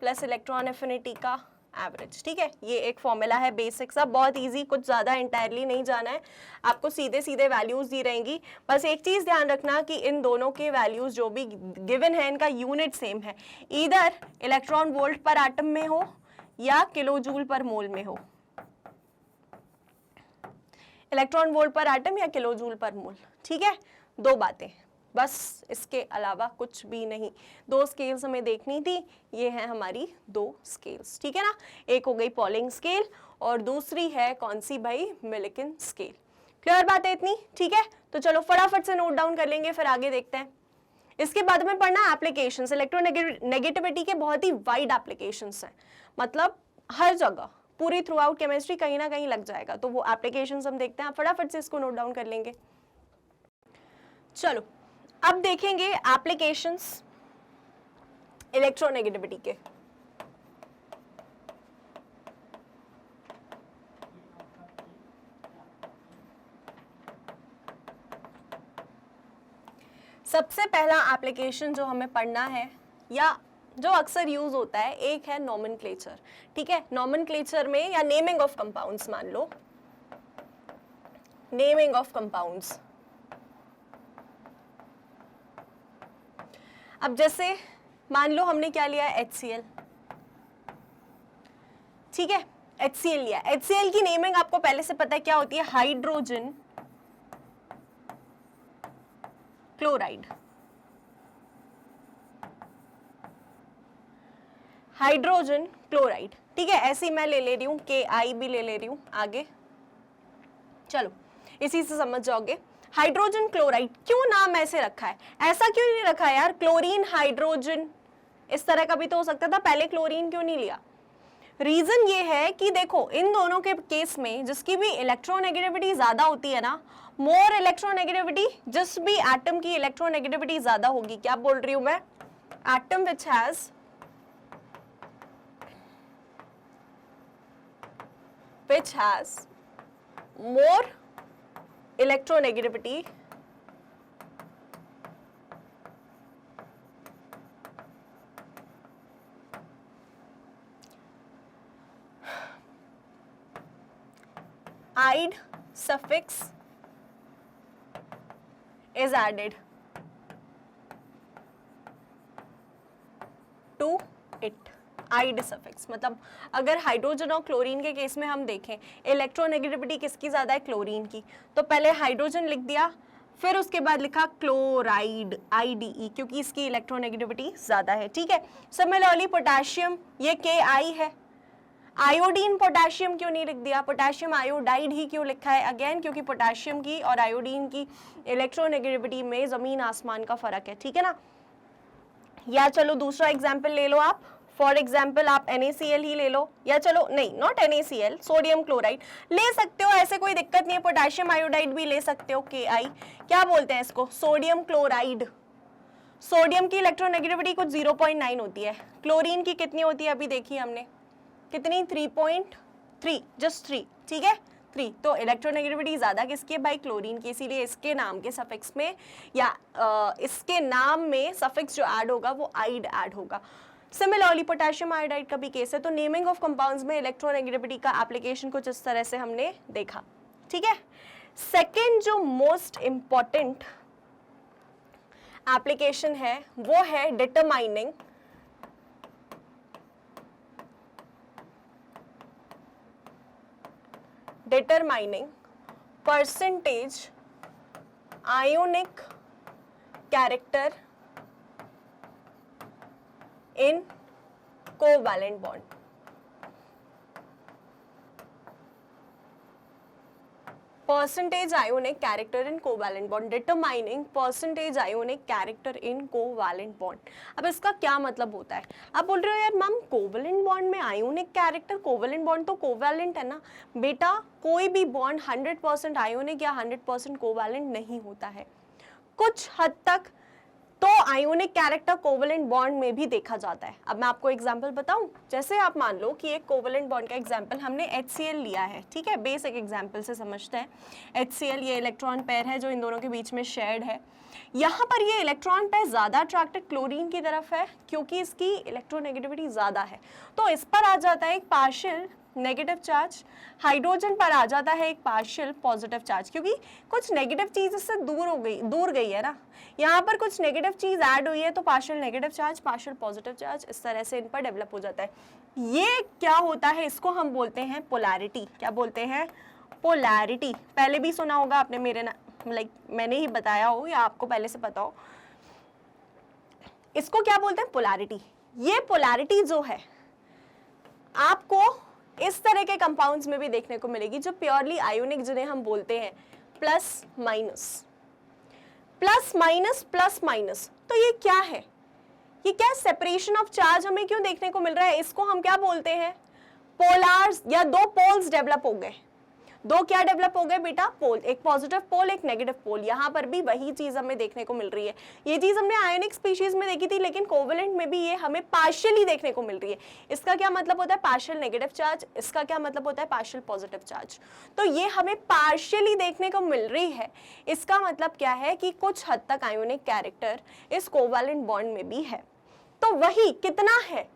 S1: प्लस इलेक्ट्रॉन एफिनिटी का एवरेज। ठीक है, ये एक फॉर्मूला है बेसिक सा, बहुत इजी, कुछ ज्यादा इंटायरली नहीं जाना है, आपको सीधे सीधे वैल्यूज दी रहेंगी। बस एक चीज ध्यान रखना कि इन दोनों के वैल्यूज जो भी गिवन है इनका यूनिट सेम है, इधर इलेक्ट्रॉन वोल्ट पर एटम में हो या किलो जूल पर मोल में हो, इलेक्ट्रॉन वोल्ट पर एटम या किलो जूल पर मोल। ठीक है, दो बातें बस, इसके अलावा कुछ भी नहीं। दो स्केल्स हमें देखनी थी, ये है हमारी दो स्केल्स। ठीक है ना, एक हो गई पॉलिंग स्केल और दूसरी है कौन सी भाई, मिलिकन स्केल। क्लियर बात है इतनी? ठीक है, तो चलो फटाफट से नोट डाउन कर लेंगे, फिर आगे देखते हैं। इसके बाद में पढ़ना एप्लीकेशंस, इलेक्ट्रोनेगेटिविटी के बहुत ही वाइड एप्लीकेशंस हैं, मतलब हर जगह पूरी थ्रू आउट केमिस्ट्री कहीं ना कहीं लग जाएगा, तो वो एप्लीकेशंस हम देखते हैं, फटाफट से इसको नोट डाउन कर लेंगे। चलो अब देखेंगे एप्लीकेशंस इलेक्ट्रोनेगेटिविटी के। सबसे पहला एप्लीकेशन जो हमें पढ़ना है या जो अक्सर यूज होता है, एक है नॉमेनक्लेचर। ठीक है, नॉमेनक्लेचर में या नेमिंग ऑफ कंपाउंड्स, मान लो नेमिंग ऑफ कंपाउंड्स। अब जैसे मान लो हमने क्या लिया है, HCl। ठीक है, HCl लिया, HCl की नेमिंग आपको पहले से पता है क्या होती है, हाइड्रोजन क्लोराइड, हाइड्रोजन क्लोराइड। ठीक है, ऐसी मैं ले रही हूं, KI भी ले रही हूं आगे, चलो इसी से समझ जाओगे। हाइड्रोजन क्लोराइड क्यों नाम ऐसे रखा है, ऐसा क्यों नहीं रखा है यार, क्लोरीन हाइड्रोजन इस तरह का भी तो हो सकता था, पहले क्लोरीन क्यों नहीं लिया? रीजन ये है कि देखो इन दोनों के केस में जिसकी भी इलेक्ट्रोनेगेटिविटी ज्यादा होती है ना, मोर इलेक्ट्रोनेगेटिविटी, जिस भी एटम की इलेक्ट्रोनेगेटिविटी ज्यादा होगी, क्या बोल रही हूं मैं, atom which has more electronegativity ide suffix is added to it। Ide suffix मतलब अगर हाइड्रोजन और क्लोरीन के केस में हम देखें, इलेक्ट्रोनेगेटिविटी किसकी ज्यादा है, क्लोरीन की, तो पहले हाइड्रोजन लिख दिया, फिर उसके बाद लिखा क्लोराइड IDE, क्योंकि इसकी इलेक्ट्रोनेगेटिविटी ज्यादा है। ठीक है, सिमिलरली पोटेशियम, ये KI है। आयोडीन पोटेशियम क्यों नहीं लिख दिया, पोटेशियम आयोडाइड ही क्यों लिखा है, अगेन क्योंकि पोटेशियम की और आयोडीन की इलेक्ट्रोनेगेटिविटी में जमीन आसमान का फर्क है। ठीक है ना, या चलो दूसरा एग्जाम्पल ले लो आप, फॉर एग्जाम्पल आप NaCl ही ले लो, या चलो नहीं, नॉट NaCl, सोडियम क्लोराइड ले सकते हो, ऐसे कोई दिक्कत नहीं है, पोटेशियम आयोडाइड भी ले सकते हो, KI, क्या बोलते हैं इसको, सोडियम क्लोराइड। सोडियम की इलेक्ट्रोनेगेटिविटी कुछ 0.9 होती है, क्लोरीन की कितनी होती है अभी देखी हमने, कितनी, 3.3, जस्ट 3। ठीक है, 3, तो इलेक्ट्रोनेगेटिविटी ज्यादा किसकी है भाई, क्लोरीन की, इसीलिए इसके नाम के सफिक्स में या इसके नाम में सफिक्स जो ऐड होगा वो आइड ऐड होगा। सिमिलरली पोटेशियम आयोडाइड का भी केस है। तो नेमिंग ऑफ कंपाउंड्स में इलेक्ट्रोनेगेटिविटी का एप्लीकेशन कुछ इस तरह से हमने देखा। ठीक है। सेकेंड जो मोस्ट इंपॉर्टेंट एप्लीकेशन है वो है determining percentage ionic character in covalent bond. Percentage ionic character in covalent bond, determining percentage ionic character in covalent bond. अब इसका क्या मतलब होता है? आप बोल रहे हो यार मैम कोवैलेंट बॉन्ड में आयोनिक कैरेक्टर, कोवैलेंट बॉन्ड तो कोवैलेंट है ना। बेटा कोई भी बॉन्ड 100% आयोनिक या 100% कोवैलेंट नहीं होता है। कुछ हद तक तो आयोनिक कैरेक्टर कोवैलेंट बॉन्ड में भी देखा जाता है। अब मैं आपको एग्जांपल बताऊं, जैसे आप मान लो कि एक कोवैलेंट बॉन्ड का एग्जांपल हमने HCl लिया है, ठीक है, बेसिक एग्जांपल से समझते हैं। HCl ये इलेक्ट्रॉन पेयर है जो इन दोनों के बीच में शेयर्ड है। यहाँ पर ये इलेक्ट्रॉन पेयर ज़्यादा अट्रैक्टेड क्लोरीन की तरफ है क्योंकि इसकी इलेक्ट्रोनेगेटिविटी ज़्यादा है, तो इस पर आ जाता है एक पार्शियल नेगेटिव चार्ज। हाइड्रोजन पर आ जाता है एक पार्शियल पॉजिटिव चार्ज, क्योंकि कुछ नेगेटिव चीज इससे दूर गई है ना। यहाँ पर कुछ नेगेटिव चीज ऐड हुई है तो partial negative charge, partial positive charge, इस तरह से इन पर डेवलप हो जाता है। ये क्या होता है, इसको हम बोलते हैं पोलैरिटी। क्या बोलते हैं? पोलैरिटी। पहले भी सुना होगा आपने, मेरे मैंने ही बताया हो या आपको पहले से पता हो। इसको क्या बोलते हैं? पोलैरिटी। ये पोलैरिटी जो है आपको इस तरह के कंपाउंड्स में भी देखने को मिलेगी जो प्योरली आयोनिक, जिन्हें हम बोलते हैं plus minus. Plus minus plus minus, तो ये क्या है? ये क्या सेपरेशन ऑफ चार्ज हमें क्यों देखने को मिल रहा है? इसको हम क्या बोलते हैं? पोलार्स, या दो पोल्स डेवलप हो गए। दो क्या डेवलप हो गए बेटा? पोल, एक पॉजिटिव पोल एक नेगेटिव पोल। यहाँ पर भी वही चीज हमें देखने को मिल रही है। ये चीज हमने आयोनिक स्पीशीज में देखी थी, लेकिन कोवैलेंट में भी ये हमें पार्शियली देखने को मिल रही है। इसका क्या मतलब होता है? Partial negative charge. इसका क्या मतलब होता है? Partial positive charge. तो ये हमें पार्शियली देखने को मिल रही है। इसका मतलब क्या है कि कुछ हद तक आयोनिक कैरेक्टर इस कोवैलेंट बॉन्ड में भी है। तो वही कितना है?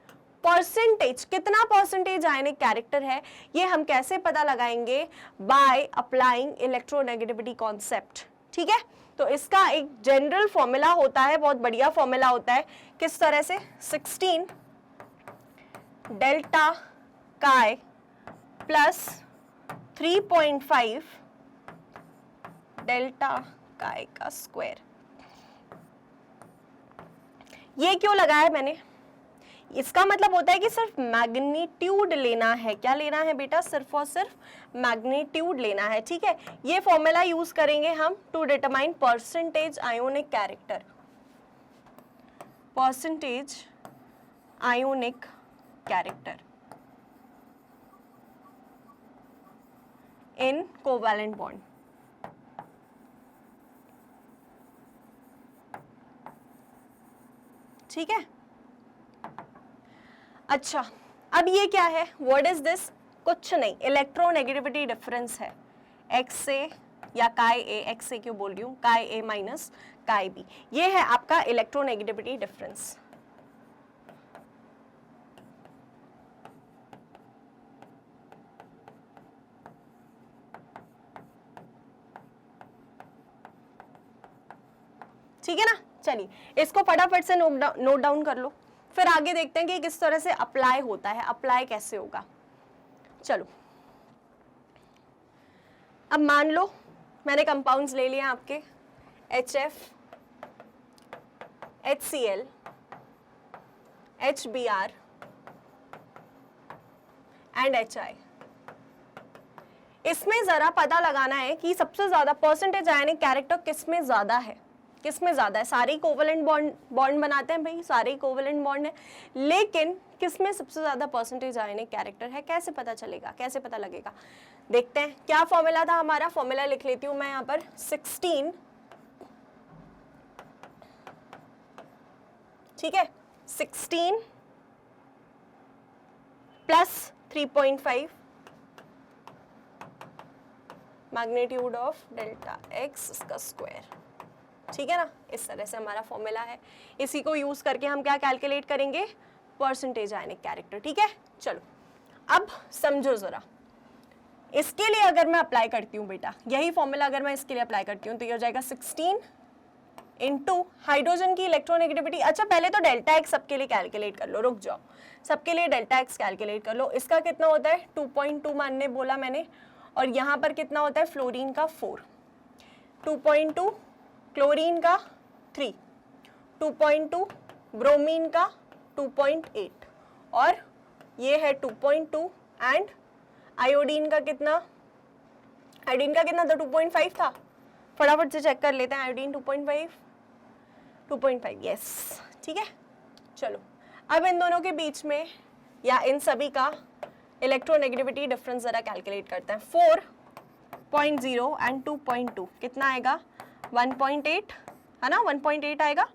S1: परसेंटेज, कितना परसेंटेज आयनिक कैरेक्टर है, ये हम कैसे पता लगाएंगे? By applying electronegativity concept. ठीक है, तो इसका एक जनरल फॉर्मूला होता है, बहुत बढ़िया फॉर्मूला होता है। किस तरह से? 16 डेल्टा काय प्लस 3.5 डेल्टा काय का स्क्वायर। ये क्यों लगाया मैंने? इसका मतलब होता है कि सिर्फ मैग्नीट्यूड लेना है। क्या लेना है बेटा? सिर्फ और सिर्फ मैग्नीट्यूड लेना है। ठीक है, ये फॉर्मूला यूज करेंगे हम to determine percentage ionic character. Percentage ionic character in covalent bond. ठीक है, अच्छा अब ये क्या है? What is this? कुछ नहीं, इलेक्ट्रोनेगेटिविटी डिफरेंस है एक्स से, या काय ए, एक्स से क्यों बोल रही हूँ, काय ए माइनस काय बी। ये है आपका इलेक्ट्रोनेगेटिविटी डिफरेंस। ठीक है ना। चलिए इसको फटाफट से नोट डाउन कर लो, फिर आगे देखते हैं कि किस तरह से अप्लाई होता है। अप्लाई कैसे होगा? चलो, अब मान लो मैंने कंपाउंड्स ले लिए आपके HF, HCl, HBr and HI। इसमें जरा पता लगाना है कि सबसे ज्यादा परसेंटेज आयनिक कैरेक्टर किसमें ज्यादा है, किसमें ज्यादा है। सारे कोवैलेंट बॉन्ड बनाते हैं भाई, सारे कोवैलेंट बॉन्ड है, लेकिन किसमें सबसे ज्यादा परसेंटेज आयनिक कैरेक्टर है? कैसे पता चलेगा, कैसे पता लगेगा? देखते हैं। क्या फॉर्मूला था हमारा? फॉर्मूला लिख लेती हूं मैं यहाँ पर। 16, ठीक है, 16 plus 3.5 magnitude of delta x इसका स्क्वायर। ठीक है ना, इस तरह से हमारा फॉर्मूला है। इसी को यूज करके हम क्या कैलकुलेट करेंगे? परसेंटेज आयनिक कैरेक्टर। ठीक है, चलो अब समझो जरा। इसके लिए अगर मैं अप्लाई करती हूँ बेटा, यही फॉर्मूला अगर मैं इसके लिए अप्लाई करती हूँ तो ये हो जाएगा 16 इंटू हाइड्रोजन की इलेक्ट्रोनेगेटिविटी। अच्छा पहले तो डेल्टा एक्स सबके लिए कैलकुलेट कर लो, रुक जाओ, सबके लिए डेल्टा एक्स कैलकुलेट कर लो। इसका कितना होता है 2.2 मानने बोला मैंने, और यहाँ पर कितना होता है फ्लोरीन का 4, 2.2 क्लोरीन का 3, 2.2 ब्रोमीन का 2.8 और ये है 2.2 एंड आयोडीन का कितना, आयोडीन का कितना था 2.5 था, फटाफट से चेक कर लेते हैं। आयोडीन 2.5 यस, ठीक है। चलो अब इन दोनों के बीच में या इन सभी का इलेक्ट्रोनेगेटिविटी डिफरेंस जरा कैलकुलेट करते हैं। 4.0 एंड 2.2 कितना आएगा 1.8 है ना, 1.8 आएगा,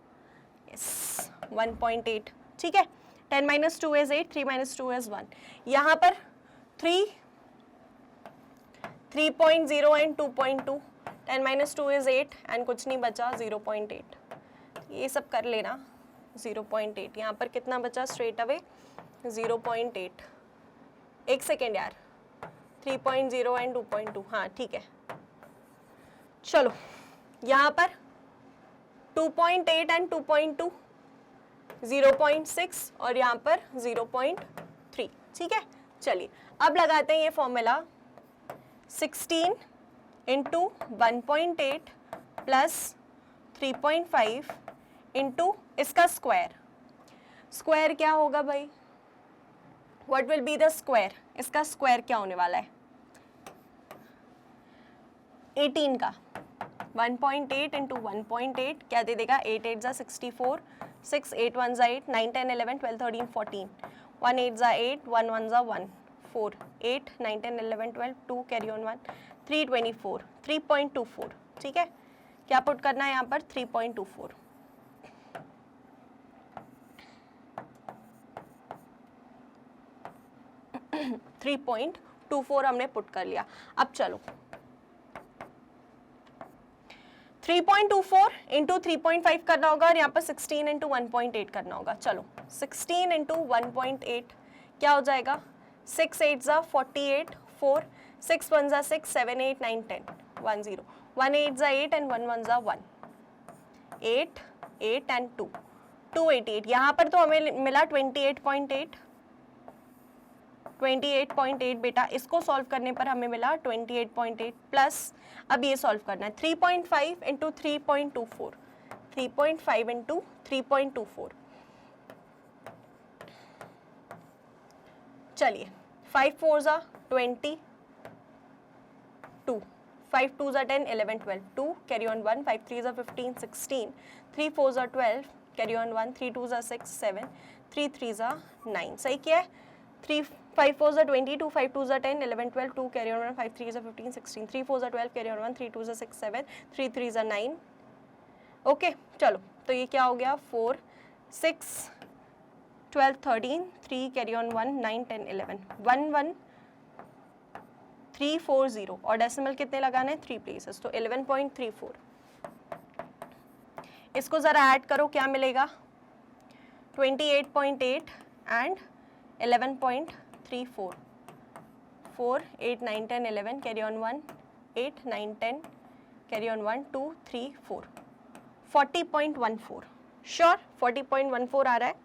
S1: यस 1.8, ठीक है। 10 - 2 is 8, 3 - 2 is 1। यहाँ पर 3.0 एंड 2.2, 10 - 2 is 8 एंड कुछ नहीं बचा 0.8, ये सब कर लेना 0.8। यहाँ पर कितना बचा स्ट्रेट अवे 0.8, एक सेकेंड यार, 3.0 एंड 2.2, हाँ ठीक है। चलो यहाँ पर 2.8 एंड 2.2 0.6 और यहाँ पर 0.3, ठीक है। चलिए अब लगाते हैं ये फॉर्मूला, 16 इंटू 1.8 प्लस 3.5 इंटू इसका स्क्वायर। स्क्वायर क्या होगा भाई, what will be the square, इसका स्क्वायर क्या होने वाला है 18 का, 1.8 इंटू 1.8 क्या दे देगा, 8 8 जा 64, 6 8 1 जा 8, 9 10 11 12 13 14, 1 8 जा 8, 1 1 जा 1, 4 8 9 10 11 12 2 कैरी ऑन 1, 324, 3.24, ठीक है। क्या पुट करना है यहाँ पर 3.24, 3.24 हमने पुट कर लिया। अब चलो 3.24 इंटू 3.5 करना होगा और यहाँ पर 16 इंटू 1.8 करना होगा। चलो 16 इंटू 1.8 क्या हो जाएगा, 6 8 जा 48, 4 6 1 जा 6, 7 8 9 10 1 0, 1 8 जा 8 एंड 1 1 जा 1, 8 8 एंड 2 288। यहाँ पर तो हमें मिला 28.8 बेटा, इसको सॉल्व करने पर हमें मिला 28.8 प्लस अब ये सॉल्व करना है 3.5 इंटू 3.24, 3.5 इंटू 3.24। चलिए 5 4 जा 20, 2 5 2 जा 10 11 12 2 कैरी ऑन 1, 5 3 जा 15 16, 3 4 जा 12 कैरी ऑन 1, 3 2 जा 6 7, 3 3 जा 9। सही क्या है, 3 5 4 जा 20, 2 5 2 जा 10 11 12 2 कैरी ऑन 1, 5 3 जा 15 16, 3 4 जा 12 कैरी ऑन 1, 3 2 जा 6 7, 3 3 जा 9। ओके चलो तो ये क्या हो गया 4 6 12 13, 3 कैरी ऑन 1 9 10 11 1 1 3 4 0 और डेसिमल कितने लगाने 3 प्लेसेस, तो 11.34। इसको जरा ऐड करो क्या मिलेगा 28.8 and 11.34, 4 8 9 10 11 carry on 1 8 9 10 carry on 1 2 3 4, 40.14। Sure 40.14 आ रहा है,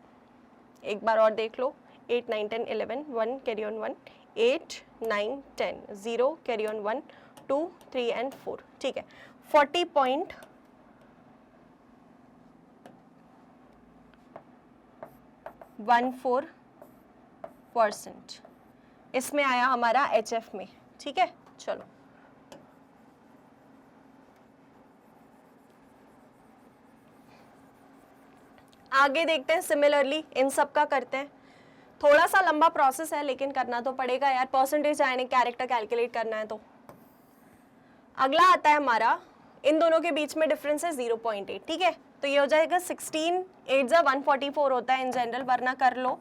S1: एक बार और देख लो 8 9 10 11 1 carry on 1 8 9 10 0 carry on 1 2 3 and 4, ठीक है 40.14% इसमें आया हमारा HF में, ठीक है। चलो आगे देखते हैं, सिमिलरली इन सब का करते हैं। थोड़ा सा लंबा प्रोसेस है लेकिन करना तो पड़ेगा यार, परसेंटेज आयनिक कैरेक्टर कैलकुलेट करना है। तो अगला आता है हमारा, इन दोनों के बीच में डिफरेंस है 0.8, ठीक है। तो ये हो जाएगा 16 8 जा 144 होता है इन जनरल, वरना कर लो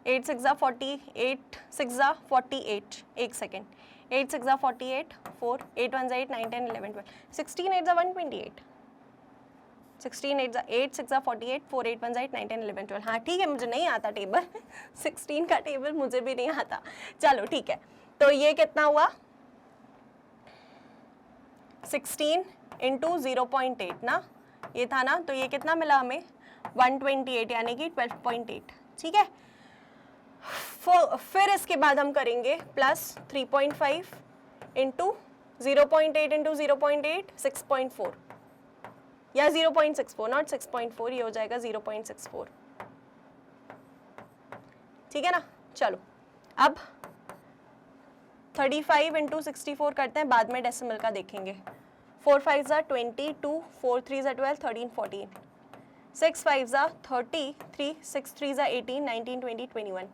S1: 8 6 जा 40, 8 6 जा 48, एक सेकेंड 8 6 जा 48, 4 8 1 जा 8 9 10 11 12, 16 8 जा 128, 16 8 जा 8 6 जा 48, 4 8 1 जा 8 9 10 11 12। हाँ ठीक है, मुझे नहीं आता टेबल 16 का टेबल मुझे भी नहीं आता। चलो ठीक है, तो ये कितना हुआ 16 इंटू 0.8 ना, ये था ना, तो ये कितना मिला हमें 128 यानी कि 12.8, ठीक है। फिर इसके बाद हम करेंगे प्लस 3.5 इंटू 0.8 इंटू 0.8 6.4 या 0.64, नॉट 6.4, ये हो जाएगा 0.64, ठीक है ना। चलो अब 35 इंटू 64 करते हैं, बाद में डेसिमल का देखेंगे। 4 5 ज़ा 22, 4 3 ज़ा 12, 13 14, 6 5 ज़ा 33, 6 3 ज़ा 18, 19 20 21,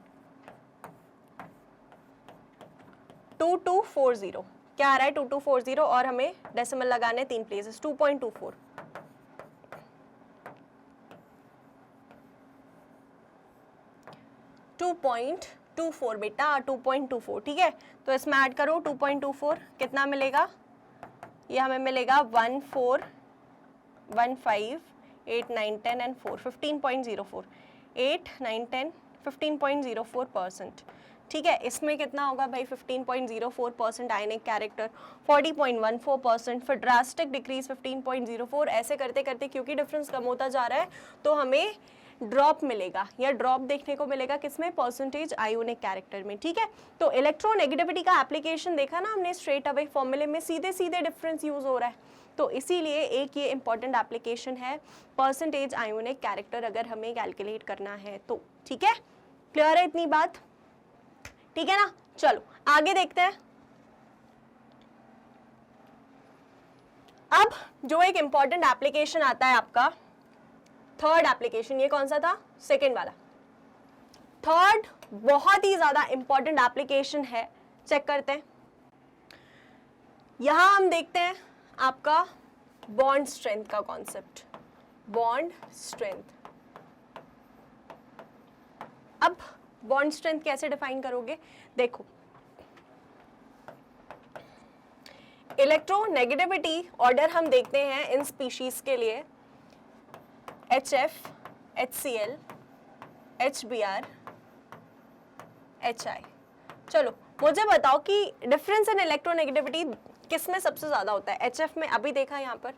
S1: 2240, क्या आ रहा है 2240, और हमें डेसिमल लगाने 3 प्लेसेस, 2.24, 2.24 बेटा, 2.24, ठीक है। तो इसमें ऐड करो 2.24, कितना मिलेगा, ये हमें मिलेगा 1 4 1 5 8 9 10 एंड 4, 15.04, 8 9 10 15.04%, ठीक है। इसमें कितना होगा भाई 15.04% आयनिक कैरेक्टर, 40.14%, फिर ड्रास्टिक डिक्रीज 15.04, ऐसे करते करते क्योंकि डिफरेंस कम होता जा रहा है तो हमें ड्रॉप मिलेगा, या ड्रॉप देखने को मिलेगा किसमें, परसेंटेज आयोनिक कैरेक्टर में, ठीक है। तो इलेक्ट्रोनेगेटिविटी का एप्लीकेशन देखा ना हमने, स्ट्रेट अवे फॉर्मूले में सीधे सीधे डिफरेंस यूज हो रहा है, तो इसीलिए एक ये इंपॉर्टेंट एप्लीकेशन है परसेंटेज आयोनिक कैरेक्टर, अगर हमें कैलकुलेट करना है तो, ठीक है। क्लियर है इतनी बात, ठीक है ना। चलो आगे देखते हैं। अब जो एक इंपॉर्टेंट एप्लीकेशन आता है आपका, थर्ड एप्लीकेशन, ये कौन सा था, सेकेंड वाला। थर्ड बहुत ही ज्यादा इंपॉर्टेंट एप्लीकेशन है, चेक करते हैं। यहां हम देखते हैं आपका बॉन्ड स्ट्रेंथ का कॉन्सेप्ट, बॉन्ड स्ट्रेंथ। अब बॉन्ड स्ट्रेंथ कैसे डिफाइन करोगे, देखो इलेक्ट्रोनेगेटिविटी ऑर्डर हम देखते हैं इन स्पीशीज के लिए, HF, HCl, HBr, HI। चलो मुझे बताओ कि डिफरेंस इन इलेक्ट्रोनेगेटिविटी किस में सबसे ज्यादा होता है। HF में अभी देखा यहाँ पर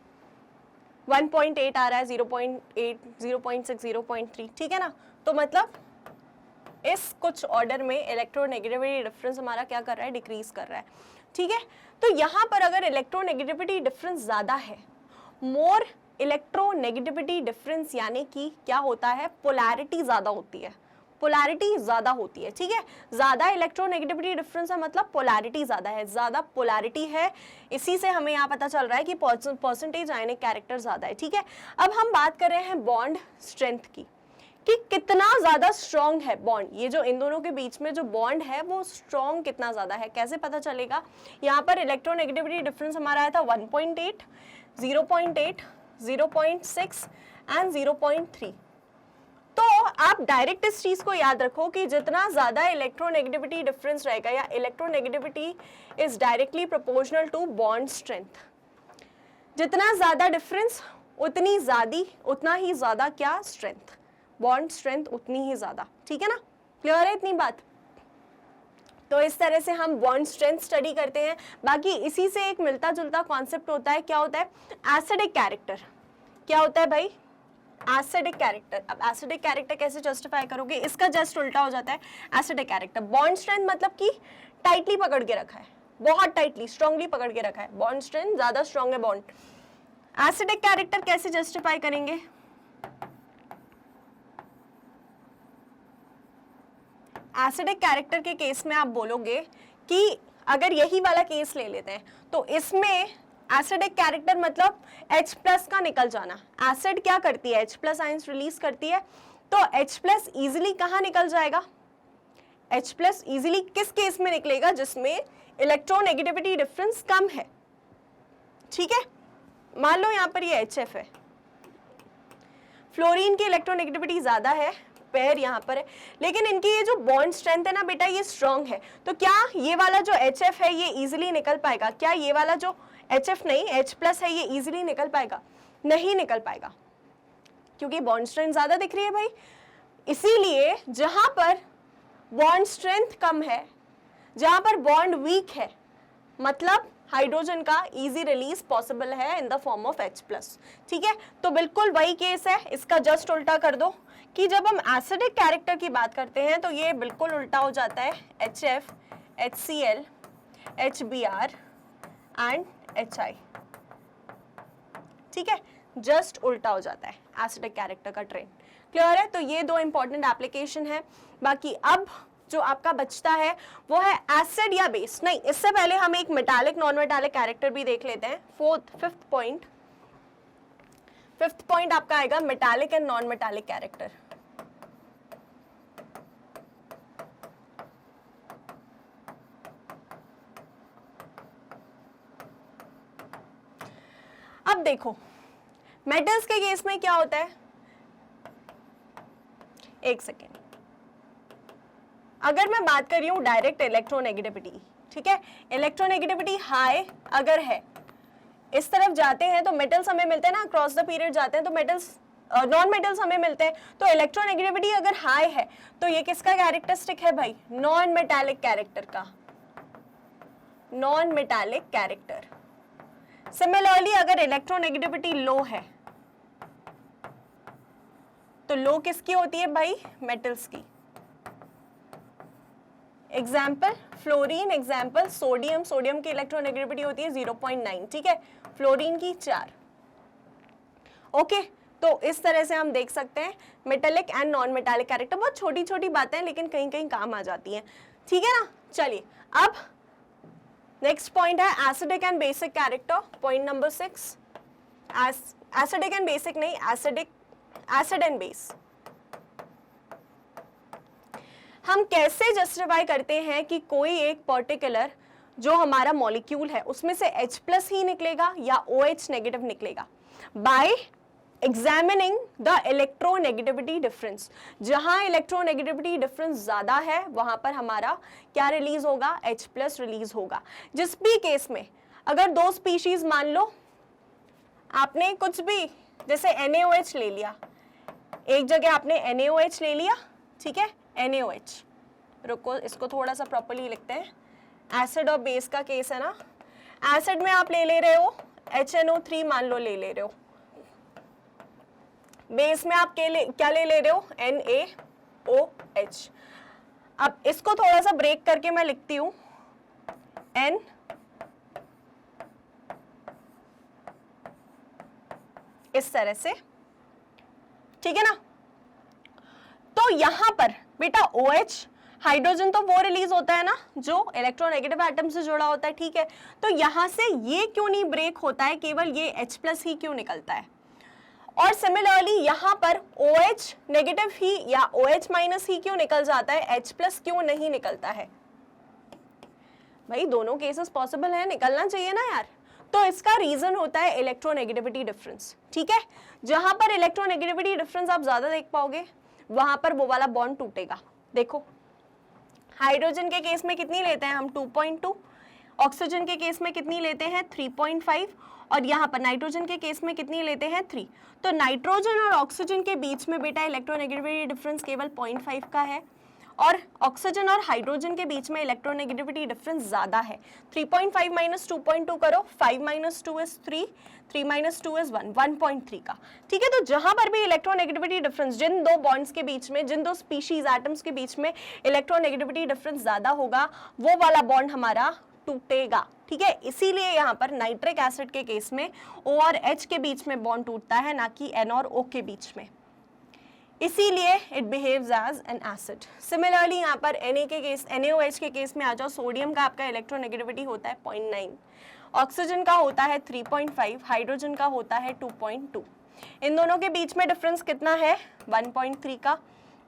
S1: 1.8 आ रहा है, 0.8, 0.6, 0.3, ठीक है ना। तो मतलब इस कुछ ऑर्डर में इलेक्ट्रोनेगेटिविटी डिफरेंस हमारा क्या कर रहा है, डिक्रीज कर रहा है, ठीक है। तो यहाँ पर अगर इलेक्ट्रोनेगेटिविटी डिफरेंस ज्यादा है, मोर इलेक्ट्रोनेगेटिविटी डिफरेंस यानी कि क्या होता है, पोलैरिटी ज्यादा होती है, पोलैरिटी ज्यादा होती है, ठीक है। ज्यादा इलेक्ट्रोनेगेटिविटी डिफरेंस है मतलब पोलैरिटी ज्यादा है, ज्यादा पोलैरिटी है, इसी से हमें यहाँ पता चल रहा है कि परसेंटेज आयनिक कैरेक्टर ज्यादा है, ठीक है। अब हम बात कर रहे हैं बॉन्ड स्ट्रेंथ की, कि कितना ज्यादा स्ट्रॉन्ग है बॉन्ड, ये जो इन दोनों के बीच में जो बॉन्ड है वो स्ट्रॉन्ग कितना ज्यादा है, कैसे पता चलेगा। यहाँ पर इलेक्ट्रोनेगेटिविटी डिफरेंस हमारा आया था 1.8, 0.8, 0.6 एंड 0.3। तो आप डायरेक्ट इस चीज को याद रखो कि जितना ज्यादा इलेक्ट्रोनेगेटिविटी डिफरेंस रहेगा, या electronegativity is directly proportional to bond strength, जितना ज्यादा डिफरेंस उतना ही ज्यादा क्या स्ट्रेंथ, बॉन्ड स्ट्रेंथ उतनी ही ज्यादा, ठीक है ना। क्लियर है इतनी बात। तो इस तरह से हम बॉन्ड स्ट्रेंथ स्टडी करते हैं। बाकी इसी से एक मिलता जुलता कॉन्सेप्ट होता है, क्या होता है, एसिडिक कैरेक्टर। क्या होता है भाई, एसिडिक कैरेक्टर। अब एसिडिक कैरेक्टर कैसे जस्टिफाई करोगे, इसका जस्ट उल्टा हो जाता है एसिडिक कैरेक्टर। बॉन्ड स्ट्रेंथ मतलब कि टाइटली पकड़ के रखा है, बहुत टाइटली स्ट्रांगली पकड़ के रखा है, बॉन्ड स्ट्रेंथ ज्यादा स्ट्रांग है बॉन्ड। एसिडिक कैरेक्टर कैसे जस्टिफाई करेंगे, एसिडिक कैरेक्टर के केस में आप बोलोगे कि अगर यही वाला केस ले लेते हैं तो इसमें एसिडिक कैरेक्टर मतलब H+ का निकल जाना। एसिड क्या करती है, H+ आयंस रिलीज करती है, तो H+ इजीली कहाँ निकल जाएगा, H+ इजीली किस केस में निकलेगा, जिसमें इलेक्ट्रोनेगेटिविटी डिफरेंस कम है, ठीक है। मान लो यहाँ पर ये HF है, फ्लोरीन की इलेक्ट्रोनेगेटिविटी ज्यादा है, पेयर यहाँ पर है, लेकिन इनकी ये जो बॉन्ड स्ट्रेंथ है ना बेटा ये स्ट्रॉन्ग है, तो क्या ये वाला जो HF है ये इजीली निकल पाएगा, क्या ये वाला जो HF नहीं H+ है ये इजीली निकल पाएगा, नहीं निकल पाएगा, क्योंकि बॉन्ड स्ट्रेंथ ज्यादा दिख रही है भाई। इसीलिए जहां पर बॉन्ड स्ट्रेंथ कम है, जहां पर बॉन्ड वीक है, मतलब हाइड्रोजन का इजी रिलीज पॉसिबल है in the form of H+। ठीक है, तो बिल्कुल वही केस है, इसका जस्ट उल्टा कर दो कि जब हम एसिडिक कैरेक्टर की बात करते हैं तो ये बिल्कुल उल्टा हो जाता है, HF, HCl, HBr and HI। ठीक है, जस्ट उल्टा हो जाता है एसिडिक कैरेक्टर का ट्रेंड। क्लियर है? तो ये दो इंपॉर्टेंट एप्लीकेशन है। बाकी अब जो आपका बचता है वो है एसिड या बेस। नहीं, इससे पहले हम एक मेटालिक नॉन मेटालिक कैरेक्टर भी देख लेते हैं। फिफ्थ पॉइंट आपका आएगा metallic and non metallic character. अब देखो मेटल्स के केस में क्या होता है, एक सेकेंड, अगर मैं बात कर रही हूं डायरेक्ट इलेक्ट्रोनेगेटिविटी, ठीक है, इलेक्ट्रोनेगेटिविटी हाई अगर है, इस तरफ जाते हैं तो मेटल्स हमें मिलते हैं ना, क्रॉस द पीरियड जाते हैं तो मेटल्स नॉन मेटल्स हमें मिलते हैं। तो इलेक्ट्रोनेगेटिविटी अगर हाई है तो ये किसका कैरेक्टरिस्टिक है भाई, नॉन मेटालिक कैरेक्टर का, नॉन मेटालिक कैरेक्टर। सिमिलरली अगर इलेक्ट्रोनेगेटिविटी लो है तो लो किसकी होती है भाई, मेटल्स की। Example fluorine, example sodium, sodium की इलेक्ट्रोनेगेटिविटी होती है 0.9, ठीक है, फ्लोरीन की 4। ओके, तो इस तरह से हम देख सकते हैं metallic and non metallic character. बहुत छोटी छोटी बातें हैं लेकिन कहीं कहीं काम आ जाती हैं, ठीक है ना। चलिए अब नेक्स्ट पॉइंट है acidic and basic character, point number 6। Acidic and basic नहीं, एसिड एंड बेस। हम कैसे जस्टिफाई करते हैं कि कोई एक पर्टिकुलर जो हमारा मॉलिक्यूल है उसमें से H+ ही निकलेगा या OH नेगेटिव निकलेगा, bye examining the electronegativity difference. जहां इलेक्ट्रोनेगेटिविटी डिफरेंस ज्यादा है वहां पर हमारा क्या रिलीज होगा, H+ रिलीज होगा। जिस भी केस में अगर दो स्पीशीज मान लो आपने कुछ भी जैसे NaOH ले लिया, एक जगह आपने NaOH ले लिया, ठीक है, NaOH, रुको इसको थोड़ा सा प्रॉपर्ली लिखते हैं। एसिड और बेस का केस है ना, एसिड में आप ले रहे हो HNO3 मान लो ले रहे हो, बेस में आप क्या ले रहे हो, NaOH। अब इसको थोड़ा सा ब्रेक करके मैं लिखती हूं N इस तरह से, ठीक है ना। तो यहां पर बेटा OH हाइड्रोजन तो वो रिलीज होता है ना जो इलेक्ट्रोनेगेटिव एटम से जुड़ा होता है, ठीक है। तो यहां से ये क्यों नहीं ब्रेक होता है, केवल ये H+ ही क्यों निकलता है। और सिमिलरली यहां पर OH नेगेटिव ही या OH- ही क्यों निकल जाता है, H+ क्यों नहीं निकलता है। भाई दोनों केसेस पॉसिबल है, निकलना चाहिए ना यार। तो इसका रीजन होता है इलेक्ट्रोनेगेटिविटी डिफरेंस, ठीक है। जहां पर इलेक्ट्रोनेगेटिविटी डिफरेंस आप ज्यादा देख पाओगे वहां पर वो वाला बॉन्ड टूटेगा। देखो हाइड्रोजन के केस में कितनी लेते हैं हम, 2.2, ऑक्सीजन के केस में कितनी लेते हैं, 3.5, और यहाँ पर नाइट्रोजन के केस में कितनी लेते हैं, 3। तो नाइट्रोजन और ऑक्सीजन के बीच में बेटा इलेक्ट्रोनेगेटिविटी डिफरेंस केवल 0.5 का है, और ऑक्सीजन और हाइड्रोजन के बीच में इलेक्ट्रोनेगेटिविटी डिफरेंस ज्यादा है। 3.5 माइनस 2.2 करो, 5 माइनस 2 इज 3, 3 माइनस 2 इज 1, 1.3 का, ठीक है। तो जहां पर भी इलेक्ट्रोनेगेटिविटी डिफरेंस, जिन दो बॉन्ड्स के बीच में, जिन दो स्पीशीज एटम्स के बीच में इलेक्ट्रोनेगेटिविटी डिफरेंस ज्यादा होगा वो वाला बॉन्ड हमारा टूटेगा, ठीक है। इसीलिए यहाँ पर नाइट्रिक एसिड के केस में O और H के बीच में बॉन्ड टूटता है, ना कि N और O के बीच में, इसीलिए it behaves as an acid. Similarly यहाँ पर NaOH के केस में आ जाओ, सोडियम का आपका इलेक्ट्रोनेगेटिविटी होता है 0.9, ऑक्सीजन का होता है 3.5, हाइड्रोजन का होता है 2.2। इन दोनों के बीच में डिफरेंस कितना है, 1.3 का,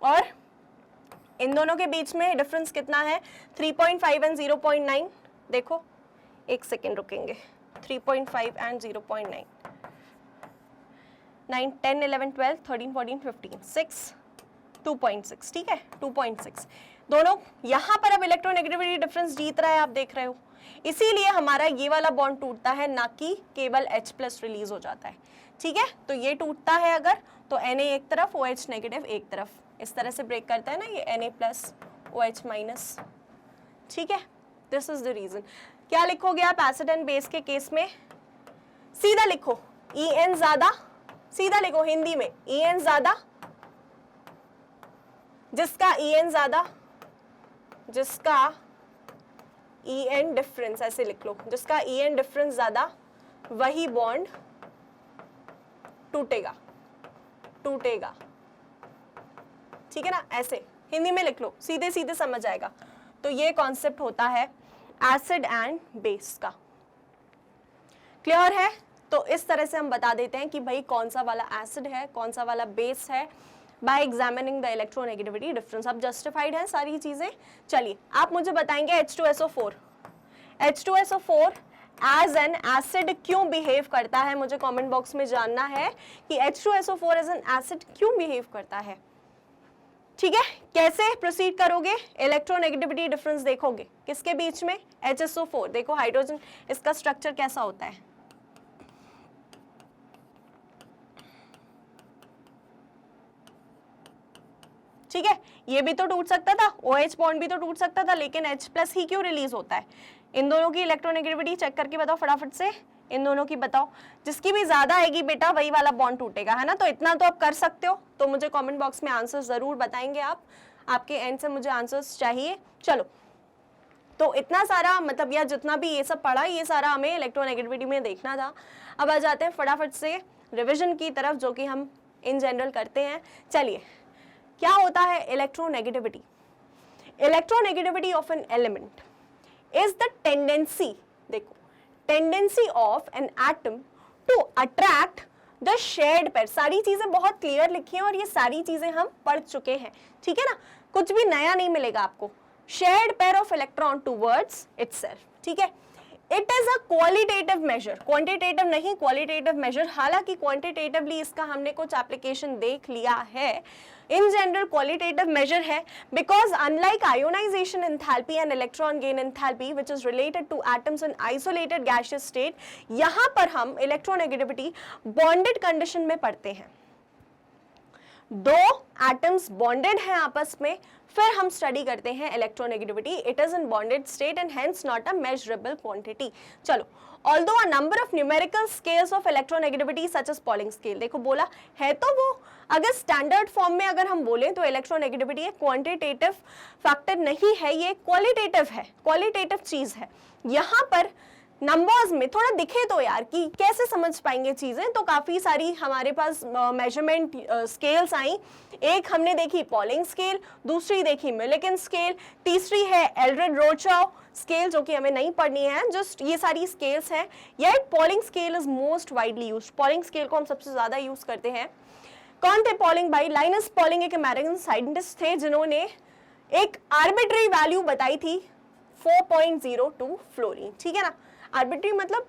S1: और इन दोनों के बीच में डिफरेंस कितना है, 3.5 एंड 0.9। देखो एक सेकेंड रुकेंगे, 3.5 एंड 0.9, 9, 10, 11, 12, 13, 14, 15, 6, 2.6, ठीक है, 2.6। दोनों यहाँ पर अब इलेक्ट्रोनेगेटिविटी डिफरेंस जीत रहा है, आप देख रहे हो, इसीलिए हमारा ये वाला बॉन्ड टूटता है, ना कि केवल H+ रिलीज हो जाता है, ठीक है। तो ये टूटता है अगर, तो Na एक तरफ, OH नेगेटिव एक तरफ, इस तरह से ब्रेक करता है ना ये Na+, OH-, ठीक है। This is the reason. क्या लिखोगे आप एसिड एंड बेस के केस में? सीधा लिखो En ज्यादा, सीधा लिखो हिंदी में En ज्यादा, जिसका En ज्यादा, जिसका En डिफरेंस, ऐसे लिख लो, जिसका En डिफरेंस ज्यादा वही बॉन्ड टूटेगा, टूटेगा, ठीक है ना? ऐसे हिंदी में लिख लो, सीधे सीधे समझ आएगा। तो ये कॉन्सेप्ट होता है एसिड एंड बेस का। क्लियर है? तो इस तरह से हम बता देते हैं कि भाई कौन सा वाला एसिड है, कौन सा वाला बेस है, by examining the electronegativity difference. अब जस्टिफाइड है सारी चीजें। चलिए आप मुझे बताएंगे H2SO4, H2SO4 as an acid क्यों बिहेव करता है? मुझे कमेंट बॉक्स में जानना है कि H2SO4 एज एन एसिड क्यों बिहेव करता है। ठीक है, कैसे प्रोसीड करोगे? इलेक्ट्रोनेगेटिविटी डिफरेंस देखोगे किसके बीच में? HSO4। देखो हाइड्रोजन, इसका स्ट्रक्चर कैसा होता है? ठीक है, ये भी तो टूट सकता था, OH बॉन्ड भी तो टूट सकता था, लेकिन H+ ही क्यों रिलीज होता है? इन दोनों की इलेक्ट्रोनेगेटिविटी चेक करके बताओ फटाफट से, इन दोनों की बताओ। जिसकी भी ज्यादा आएगी बेटा वही वाला बॉन्ड टूटेगा, है ना? तो इतना तो आप कर सकते हो। तो मुझे कमेंट बॉक्स में आंसर जरूर बताएंगे आप, आपके एंड से मुझे आंसर्स चाहिए। चलो, तो इतना सारा मतलब या जितना भी ये सब पढ़ा, ये सारा हमें इलेक्ट्रोनेगेटिविटी में देखना था। अब आ जाते हैं फटाफट से रिविजन की तरफ, जो कि हम इन जनरल करते हैं। चलिए, क्या होता है electronegativity? Electronegativity of an element is the tendency, देखो, tendency of an atom to attract the shared pair. सारी चीजें बहुत क्लियर लिखी हैं और ये सारी चीजें हम पढ़ चुके हैं, ठीक है ना? कुछ भी नया नहीं मिलेगा आपको। Shared pair of electron towards itself, ठीक है? It is a qualitative measure, quantitative नहीं, क्वालिटेटिव मेजर। हालांकि क्वांटिटेटिवली इसका हमने कुछ एप्लीकेशन देख लिया है, इन जनरल क्वालिटेटिव मेजर है, because unlike ionization enthalpy and electron gain enthalpy which is related to atoms in isolated gaseous state, यहां पर हम इलेक्ट्रोनेगेटिविटी बॉन्डेड कंडीशन में पढ़ते हैं। दो एटम्स बॉन्डेड हैं आपस में, फिर हम स्टडी करते हैं electronegativity. It is in bonded state and hence not a measurable quantity. चलो, although a number of numerical scales of electronegativity such as Pauling scale, देखो बोला है तो वो अगर स्टैंडर्ड फॉर्म में अगर हम बोलें तो इलेक्ट्रोनेगेटिविटी एक क्वांटिटेटिव फैक्टर नहीं है, ये क्वालिटेटिव है, क्वालिटेटिव चीज है। यहाँ पर नंबर्स में थोड़ा दिखे तो यार कि कैसे समझ पाएंगे चीजें, तो काफी सारी हमारे पास मेजरमेंट स्केल्स आई। एक हमने देखी पॉलिंग स्केल, दूसरी देखी मिलिकन स्केल, तीसरी है एल्ड्रेड-रोर्चाउ स्केल, जो कि हमें नहीं पढ़नी है, जस्ट ये सारी स्केल्स हैं। Yet polling scale is most widely used, polling scale को हम सबसे ज्यादा यूज करते हैं। कौन थे पॉलिंग भाई? लाइनस पॉलिंग एक अमेरिकन साइंटिस्ट थे जिन्होंने एक आर्बिट्री वैल्यू बताई थी 4.02 फ्लोरीन, ठीक है ना? आर्बिट्री मतलब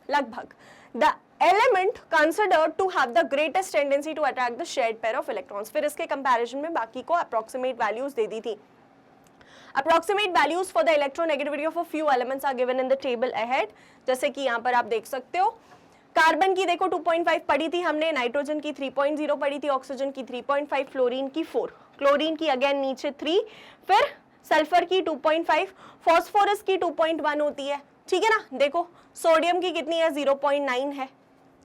S1: लगभग। The element considered to have the greatest tendency to attract the shared pair of electrons. फिर इसके कंपैरिजन में बाकी को अप्रोक्सीमेट वैल्यूज दे दी थी। Approximate values for the electronegativity of a few elements are given in the table ahead, जैसे कि यहाँ पर आप देख सकते हो। कार्बन की देखो 2.5 पढ़ी थी हमने, नाइट्रोजन की 3.0 पढ़ी थी, ऑक्सीजन की 3.5, फ्लोरीन की 4, क्लोरीन की अगेन नीचे 3, फिर सल्फर की 2.5, फॉस्फोरस की 2.1 होती है, ठीक है ना? देखो सोडियम की कितनी है? 0.9 है।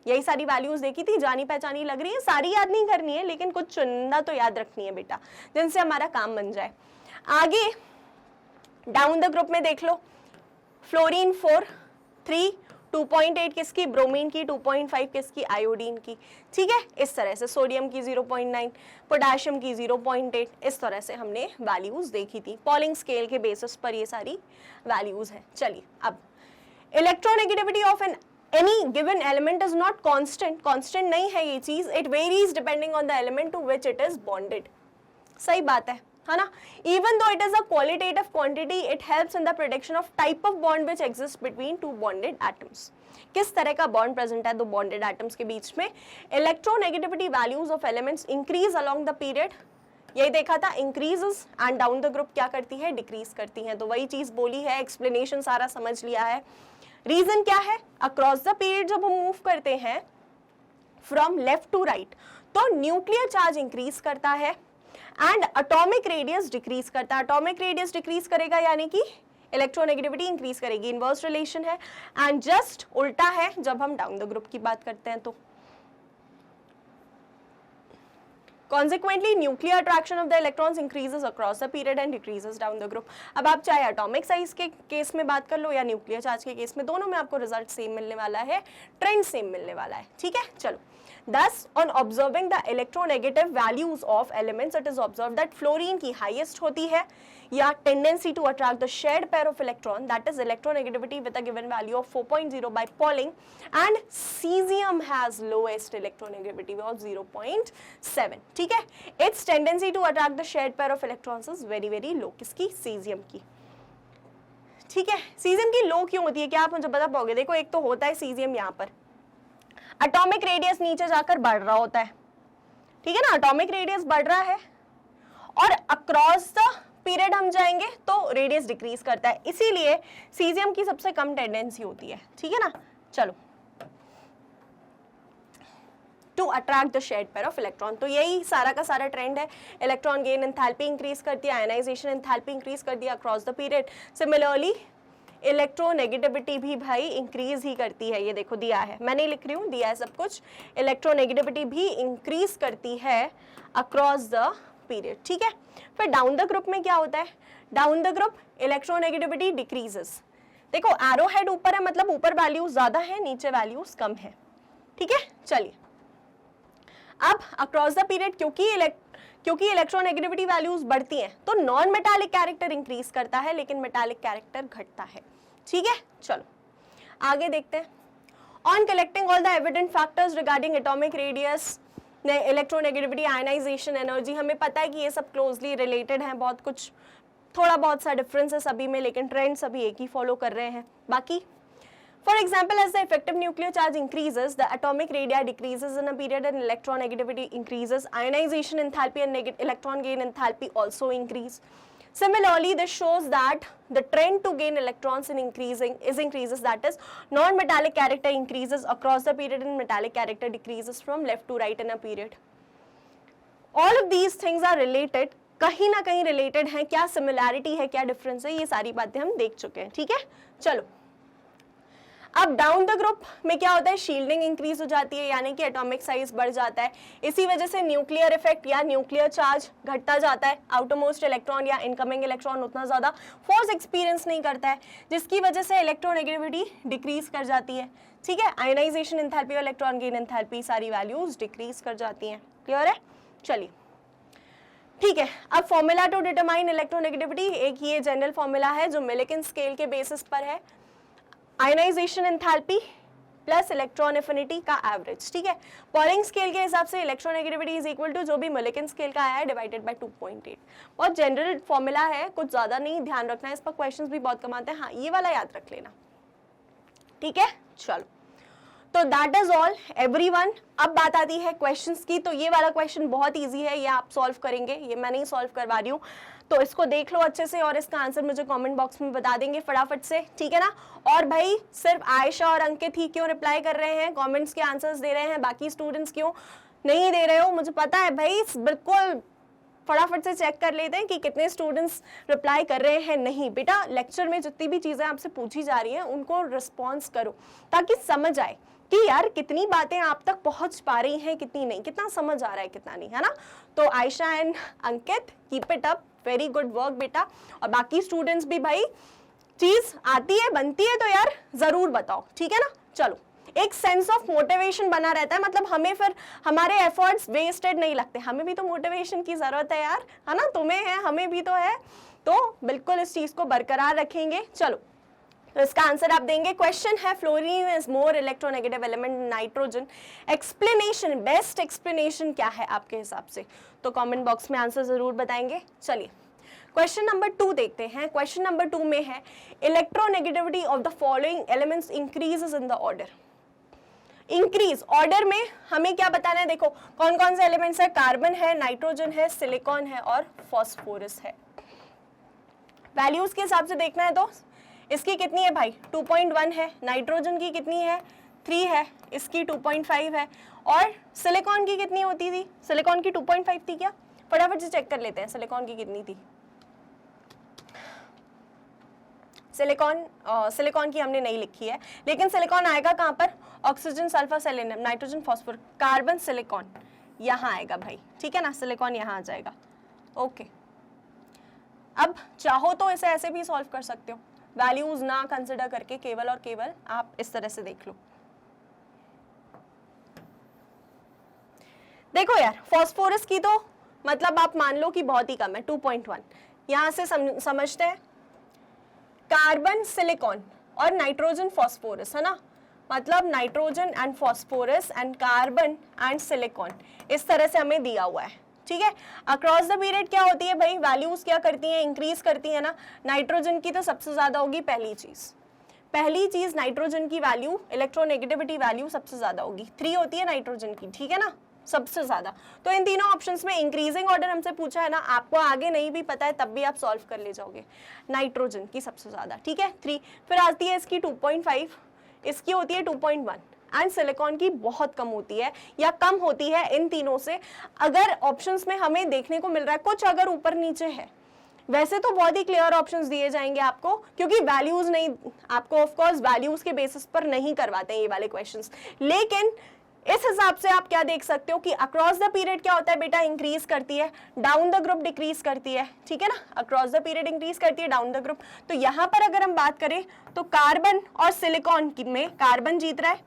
S1: यही सारी वैल्यूज देखी थी, जानी पहचानी लग रही है, सारी याद नहीं करनी है, लेकिन कुछ चुनिंदा तो याद रखनी है बेटा, जिनसे हमारा काम बन जाए। आगे डाउन द ग्रुप में देख लो, फ्लोरीन 4, 3, 2.8 किसकी? ब्रोमीन की, 2.5 किसकी? आयोडीन की, ठीक है? इस तरह से सोडियम की 0.9, पोटेशियम की 0.8, इस तरह से हमने वैल्यूज देखी थी। पॉलिंग स्केल के बेसिस पर ये सारी वैल्यूज हैं। चलिए, अब electronegativity of an any given element is not constant, constant नहीं है ये चीज, it varies depending on the element to which it is bonded. सही बात है ना? Even though it is a qualitative quantity, it helps in the prediction of type of bond which exists between two bonded atoms. किस तरह का bond present है दो bonded atoms के बीच में? Electronegativity values of elements increase along the period, यही देखा था, increases, and down the group क्या करती है? डिक्रीज करती है। तो वही चीज बोली है, एक्सप्लेनेशन सारा समझ लिया है। रीजन क्या है? अक्रॉस द पीरियड जब हम मूव करते हैं फ्रॉम लेफ्ट टू राइट, तो न्यूक्लियर चार्ज इंक्रीज करता है एंड एटॉमिक रेडियस डिक्रीज करता है। एटॉमिक रेडियस डिक्रीज करेगा यानी कि इलेक्ट्रोनेगेटिविटी इंक्रीज करेगी, इनवर्स रिलेशन है। एंड जस्ट उल्टा है जब हम डाउन द ग्रुप की बात करते हैं तो Consequently, nuclear attraction of the electrons increases across the period and decreases down the group. अब आप चाहे एटॉमिक साइज के केस में बात कर लो या न्यूक्लियर चार्ज के केस में, दोनों में आपको रिजल्ट सेम मिलने वाला है, ट्रेंड सेम मिलने वाला है, ठीक है। चलो, Thus, on observing the electronegative values of elements, it is observed that fluorine की highest होती है या tendency to attract the shared pair of electron, that is electronegativity with a given value of 4.0 by Pauling, and cesium has lowest electronegativity of 0.7, ठीक है। Its tendency to attract the shared pair of electrons is very very low, किसकी? cesium की, ठीक है। cesium की लो क्यों होती है, क्या आप मुझे बता पाओगे? देखो, एक तो होता है cesium यहाँ पर एटॉमिक रेडियस नीचे जाकर बढ़ रहा होता है, ठीक है ना, एटॉमिक रेडियस बढ़ रहा है और अक्रॉस द पीरियड हम जाएंगे तो रेडियस डिक्रीज करता है, इसीलिए सीजियम की सबसे कम टेंडेंसी होती है, ठीक है ना। चलो, to attract the shared pair of electron, तो यही सारा का सारा ट्रेंड है। इलेक्ट्रॉन गेन एंथैल्पी इंक्रीज करती है, आयनाइजेशन एंथैल्पी इंक्रीज कर दिया across the period. Similarly electronegativity भी भाई इंक्रीज ही करती है, ये देखो दिया है, मैं नहीं लिख रही हूँ, दिया है सब कुछ। इलेक्ट्रोनेगेटिविटी भी इंक्रीज करती है अक्रॉस द पीरियड, ठीक है। फिर डाउन द ग्रुप में क्या होता है? Down the group electronegativity decreases. देखो, एरो हेड ऊपर है मतलब ऊपर वैल्यूज ज्यादा है, नीचे वैल्यूज कम है, ठीक है। चलिए, अब अक्रॉस द पीरियड क्योंकि इलेक्ट्रोनेगेटिविटी वैल्यूज बढ़ती हैं तो नॉन मेटालिक कैरेक्टर इंक्रीज करता है लेकिन मेटालिक कैरेक्टर घटता है, ठीक है। चलो आगे देखते हैं। On collecting all the evident factors regarding atomic radius, electronegativity, ionization energy, हमें पता है कि ये सब क्लोजली रिलेटेड हैं, बहुत कुछ थोड़ा बहुत सा डिफरेंस है सभी में, लेकिन ट्रेंड सभी एक ही फॉलो कर रहे हैं। बाकी For example, as the effective nuclear charge increases, the atomic radii decreases in a period and electronegativity increases. Ionization enthalpy and electron gain enthalpy also increase. Similarly, this shows that the trend to gain electrons increases, that is, non-metallic character increases across the period and metallic character decreases from left to right in a period. All of these things are related. कहीं ना कहीं related हैं, क्या similarity है, क्या difference है, ये सारी बातें हम देख चुके हैं, ठीक है। चलो, अब डाउन द ग्रुप में क्या होता है? शील्डिंग इंक्रीज हो जाती है, यानी कि एटॉमिक साइज बढ़ जाता है, इसी वजह से न्यूक्लियर इफेक्ट या न्यूक्लियर चार्ज घटता जाता है। आउटरमोस्ट इलेक्ट्रॉन या इनकमिंग इलेक्ट्रॉन उतना ज़्यादा फोर्स एक्सपीरियंस नहीं करता है, जिसकी वजह से इलेक्ट्रोनेगेटिविटी डिक्रीज कर जाती है, ठीक है। आयनाइजेशन एंथैल्पी और इलेक्ट्रॉन गेन एंथैल्पी सारी वैल्यूज डिक्रीज कर जाती हैं, क्लियर है। चलिए, ठीक है। अब फॉर्मूला टू डिटरमाइन इलेक्ट्रोनेगेटिविटी, एक ये जनरल फॉर्मूला है जो मिलिकन स्केल के बेसिस पर है, ionization enthalpy plus electron affinity का एवरेज, ठीक है। पॉलिंग स्केल के हिसाब से इलेक्ट्रोनेगेटिविटी इज इक्वल टू जो भी मिलिकन स्केल का आया है डिवाइडेड बाय 2.8। बहुत जनरल फॉर्मूला है, कुछ ज्यादा नहीं, ध्यान रखना है, इस पर क्वेश्चंस भी बहुत कम आते हैं, हाँ ये वाला याद रख लेना, ठीक है। चलो, तो दैट इज ऑल एवरीवन। अब बात आती है क्वेश्चंस की, तो ये वाला क्वेश्चन बहुत इजी है, ये आप सॉल्व करेंगे, ये मैं नहीं सॉल्व करवा रही हूँ, तो इसको देख लो अच्छे से और इसका आंसर मुझे कमेंट बॉक्स में बता देंगे फटाफट से, ठीक है ना। और भाई सिर्फ आयशा और अंकित ही क्यों रिप्लाई कर रहे हैं, कमेंट्स के आंसर्स दे रहे हैं, बाकी स्टूडेंट्स क्यों नहीं दे रहे हो? मुझे पता है भाई, बिल्कुल फटाफट से चेक कर लेते हैं कि कितने स्टूडेंट्स रिप्लाई कर रहे हैं। नहीं बेटा, लेक्चर में जितनी भी चीज़ें आपसे पूछी जा रही हैं उनको रिस्पॉन्स करो ताकि समझ आए कि यार कितनी बातें आप तक पहुंच पा रही हैं, कितनी नहीं, कितना समझ आ रहा है, कितना नहीं, है ना। तो Ayesha and Ankit, keep it up, very good work बेटा। और बाकी स्टूडेंट्स भी भाई, चीज आती है बनती है तो यार जरूर बताओ, ठीक है ना। चलो, एक सेंस ऑफ मोटिवेशन बना रहता है, मतलब हमें फिर हमारे एफर्ट्स वेस्टेड नहीं लगते, हमें भी तो मोटिवेशन की जरूरत है यार, है ना, तुम्हें है, हमें भी तो है, तो बिल्कुल इस चीज को बरकरार रखेंगे। चलो, तो इसका आंसर आप देंगे। क्वेश्चन है fluorine is more electronegative element nitrogen, explanation, best explanation क्या है आपके हिसाब से, तो कमेंट बॉक्स में आंसर जरूर बताएंगे। चलिए, क्वेश्चन नंबर 2 देखते हैं। क्वेश्चन नंबर 2 में है electronegativity of the following elements increases in the order. Increase order में हमें क्या बताना है? देखो कौन कौन से एलिमेंट्स है, कार्बन है, नाइट्रोजन है, सिलिकॉन है और फॉस्फोरस है। वैल्यूज के हिसाब से देखना है तो इसकी कितनी है भाई, 2.1 है, नाइट्रोजन की कितनी है, 3 है, इसकी 2.5 है, और सिलिकॉन की कितनी होती थी? सिलिकॉन की 2.5 थी क्या? फटाफट से चेक कर लेते हैं सिलिकॉन की कितनी थी। सिलिकॉन की हमने नहीं लिखी है, लेकिन सिलिकॉन आएगा कहाँ पर, oxygen, sulphur, selenium, nitrogen, phosphorus, carbon, silicon यहाँ आएगा भाई, ठीक है ना, सिलिकॉन यहाँ आ जाएगा। ओके, अब चाहो तो इसे ऐसे भी सॉल्व कर सकते हो, वैल्यूज ना कंसिडर करके, केवल और केवल आप इस तरह से देख लो। देखो यार, फास्फोरस की तो मतलब आप मान लो कि बहुत ही कम है, 2.1। यहां से समझते हैं कार्बन, सिलिकॉन और नाइट्रोजन, फास्फोरस, है ना, मतलब nitrogen and phosphorus and carbon and silicon, इस तरह से हमें दिया हुआ है, ठीक है। अक्रॉस द पीरियड क्या होती है भाई, वैल्यूज क्या करती हैं, इंक्रीज करती है ना। नाइट्रोजन की तो सबसे ज्यादा होगी, पहली चीज नाइट्रोजन की वैल्यू, इलेक्ट्रोनेगेटिविटी वैल्यू सबसे ज्यादा होगी, 3 होती है नाइट्रोजन की, ठीक है ना, सबसे ज्यादा। तो इन तीनों ऑप्शंस में इंक्रीजिंग ऑर्डर हमसे पूछा है ना, आपको आगे नहीं भी पता है तब भी आप सॉल्व कर ले जाओगे। नाइट्रोजन की सबसे ज्यादा, ठीक है, 3, फिर आती है इसकी 2.5, इसकी होती है 2.1 एंड सिलिकॉन की बहुत कम होती है या कम होती है इन तीनों से। अगर ऑप्शंस में हमें देखने को मिल रहा है कुछ अगर ऊपर नीचे है, वैसे तो बहुत ही क्लियर ऑप्शंस दिए जाएंगे आपको, क्योंकि वैल्यूज नहीं, आपको ऑफ कोर्स वैल्यूज के बेसिस पर नहीं करवाते हैं ये वाले क्वेश्चंस, लेकिन इस हिसाब से आप क्या देख सकते हो कि अक्रॉस द पीरियड क्या होता है बेटा, इंक्रीज करती है, डाउन द ग्रुप डिक्रीज करती है, ठीक है ना, अक्रॉस द पीरियड इंक्रीज करती है, डाउन द ग्रुप। तो यहाँ पर अगर हम बात करें तो कार्बन और सिलिकॉन में कार्बन जीत रहा है,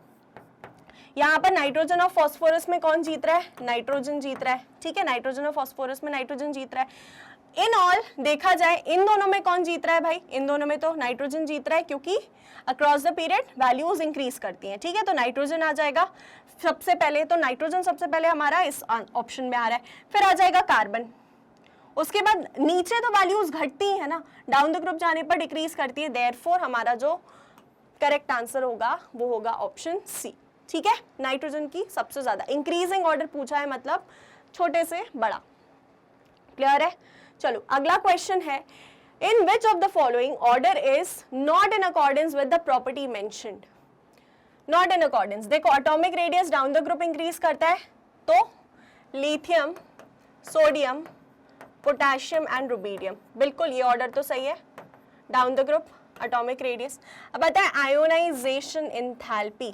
S1: यहाँ पर नाइट्रोजन और फास्फोरस में कौन जीत रहा है, नाइट्रोजन जीत रहा है, ठीक है, नाइट्रोजन और फास्फोरस में नाइट्रोजन जीत रहा है। इन ऑल देखा जाए इन दोनों में कौन जीत रहा है भाई, इन दोनों में तो नाइट्रोजन जीत रहा है, क्योंकि across the period values increase करती हैं, ठीक है, तो नाइट्रोजन आ जाएगा सबसे पहले, तो नाइट्रोजन सबसे पहले हमारा इस ऑप्शन में आ रहा है, फिर आ जाएगा कार्बन, उसके बाद नीचे तो वैल्यूज घटती है ना, डाउन द ग्रुप जाने पर डिक्रीज करती है, देयरफॉर हमारा जो करेक्ट आंसर होगा वो होगा ऑप्शन सी, ठीक है, नाइट्रोजन की सबसे ज्यादा। इंक्रीजिंग ऑर्डर पूछा है, मतलब छोटे से बड़ा, क्लियर है। चलो अगला क्वेश्चन है, in which of the following order is not in accordance with the property mentioned. Not in accordance, देखो atomic radius down the group increase करता है, तो lithium, sodium, potassium and rubidium, बिल्कुल ये ऑर्डर तो सही है, down the group, atomic radius. अब आता है आयोनाइजेशन एंथैल्पी।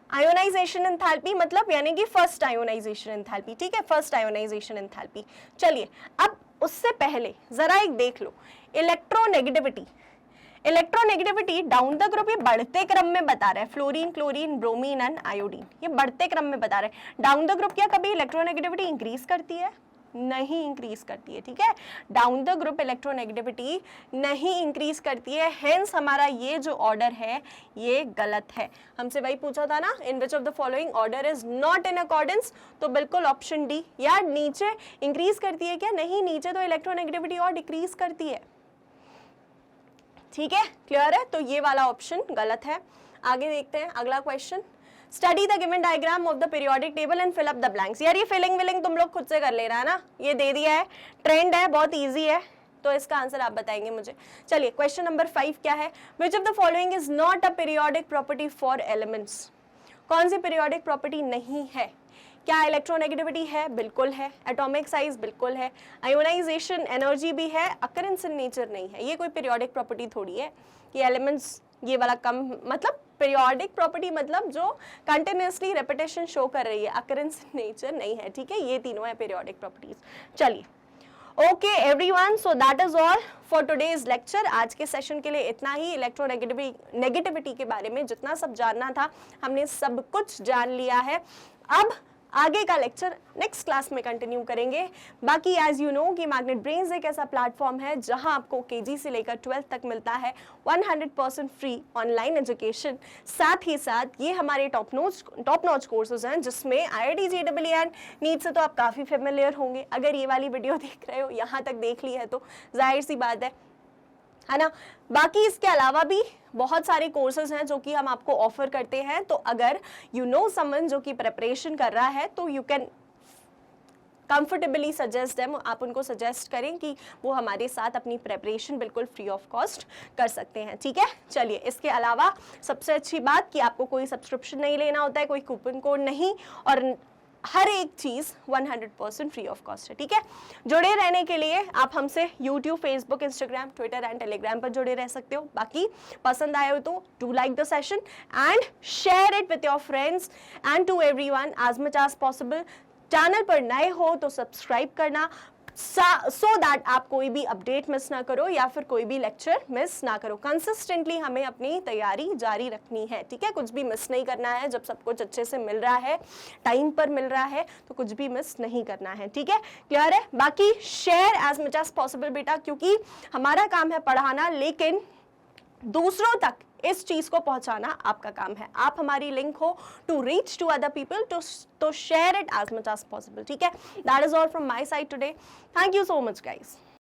S1: आयोनाइजेशन एंथैल्पी मतलब यानी कि फर्स्ट आयोनाइजेशन एंथैल्पी, ठीक है, फर्स्ट आयोनाइजेशन एंथैल्पी। चलिए अब उससे पहले जरा एक देख लो, electronegativity, electronegativity down the group ये बढ़ते क्रम में बता रहा है, fluorine, chlorine, bromine and iodine, ये बढ़ते क्रम में बता रहा है। डाउन द ग्रुप क्या कभी इलेक्ट्रोनेगेटिविटी इंक्रीज करती है, नहीं इंक्रीज करती है, ठीक है, डाउन द ग्रुप इलेक्ट्रोनेगेटिविटी नहीं इंक्रीज करती है, हेंस हमारा ये जो ऑर्डर है ये गलत है। हमसे वही पूछा था ना, in which of the following order is not in accordance, तो बिल्कुल ऑप्शन डी। यार नीचे इंक्रीज करती है क्या, नहीं, नीचे तो इलेक्ट्रोनेगेटिविटी और डिक्रीज करती है, ठीक है, क्लियर है, तो ये वाला ऑप्शन गलत है। आगे देखते हैं अगला question, study the given diagram of the periodic table and fill up the blanks. यार ये फिलिंग विलिंग तुम लोग खुद से कर ले रहा है ना, ये दे दिया है, ट्रेंड है, बहुत इजी है, तो इसका आंसर आप बताएंगे मुझे। चलिए क्वेश्चन नंबर 5 क्या है, विच of the following is not a periodic property for elements. कौन सी पीरियोडिक प्रॉपर्टी नहीं है, क्या इलेक्ट्रोनेगेटिविटी है, बिल्कुल है, एटॉमिक साइज बिल्कुल है, आयोनाइजेशन एनर्जी भी है, अकरेंस इन नेचर नहीं है। ये कोई पीरियोडिक प्रॉपर्टी थोड़ी है कि एलिमेंट्स ये वाला कम, मतलब पीरियोडिक प्रॉपर्टी मतलब जो कंटिन्यूसली रेपिटेशन शो कर रही है, अकरेंस इन नेचर नहीं है, ठीक है, ये तीनों है पीरियोडिक प्रॉपर्टीज। चलिए okay everyone, so that is all for today's lecture. आज के सेशन के लिए इतना ही। इलेक्ट्रोनेगेटिविटी के बारे में जितना सब जानना था हमने सब कुछ जान लिया है। अब आगे का लेक्चर नेक्स्ट क्लास में कंटिन्यू करेंगे। बाकी एज यू नो कि मैग्नेट ब्रेन्स एक ऐसा प्लेटफॉर्म है जहां आपको केजी से लेकर 12th तक मिलता है 100% फ्री ऑनलाइन एजुकेशन। साथ ही साथ ये हमारे टॉप नॉच कोर्सेज हैं जिसमें IIT JEE एंड नीट से तो आप काफ़ी फेमिलियर होंगे। अगर ये वाली वीडियो देख रहे हो, यहाँ तक देख ली है तो जाहिर सी बात है ना। बाकी इसके अलावा भी बहुत सारे कोर्सेज हैं जो कि हम आपको ऑफर करते हैं। तो अगर यू नो समवन जो कि प्रिपरेशन कर रहा है तो you can comfortably suggest them, आप उनको सजेस्ट करें कि वो हमारे साथ अपनी प्रिपरेशन बिल्कुल फ्री ऑफ कॉस्ट कर सकते हैं, ठीक है। चलिए इसके अलावा सबसे अच्छी बात कि आपको कोई सब्सक्रिप्शन नहीं लेना होता है, कोई कूपन कोड नहीं, और हर एक चीज़ 100% फ्री ऑफ कॉस्ट है, ठीक है। जुड़े रहने के लिए आप हमसे YouTube, Facebook, Instagram, Twitter and Telegram पर जुड़े रह सकते हो। बाकी पसंद आए हो तो do like the session and share it with your friends and to everyone as much as possible. Channel पर नए हो तो सब्सक्राइब करना सो दैट आप कोई भी अपडेट मिस ना करो या फिर कोई भी लेक्चर मिस ना करो। कंसिस्टेंटली हमें अपनी तैयारी जारी रखनी है, ठीक है। कुछ भी मिस नहीं करना है। जब सब कुछ अच्छे से मिल रहा है, टाइम पर मिल रहा है, तो कुछ भी मिस नहीं करना है, ठीक है। क्लियर है? बाकी share as much as possible बेटा, क्योंकि हमारा काम है पढ़ाना, लेकिन दूसरों तक इस चीज को पहुंचाना आपका काम है। आप हमारी लिंक हो to reach to other people, तो share it as much as possible, ठीक है। That is all from my side today. Thank you so much guys.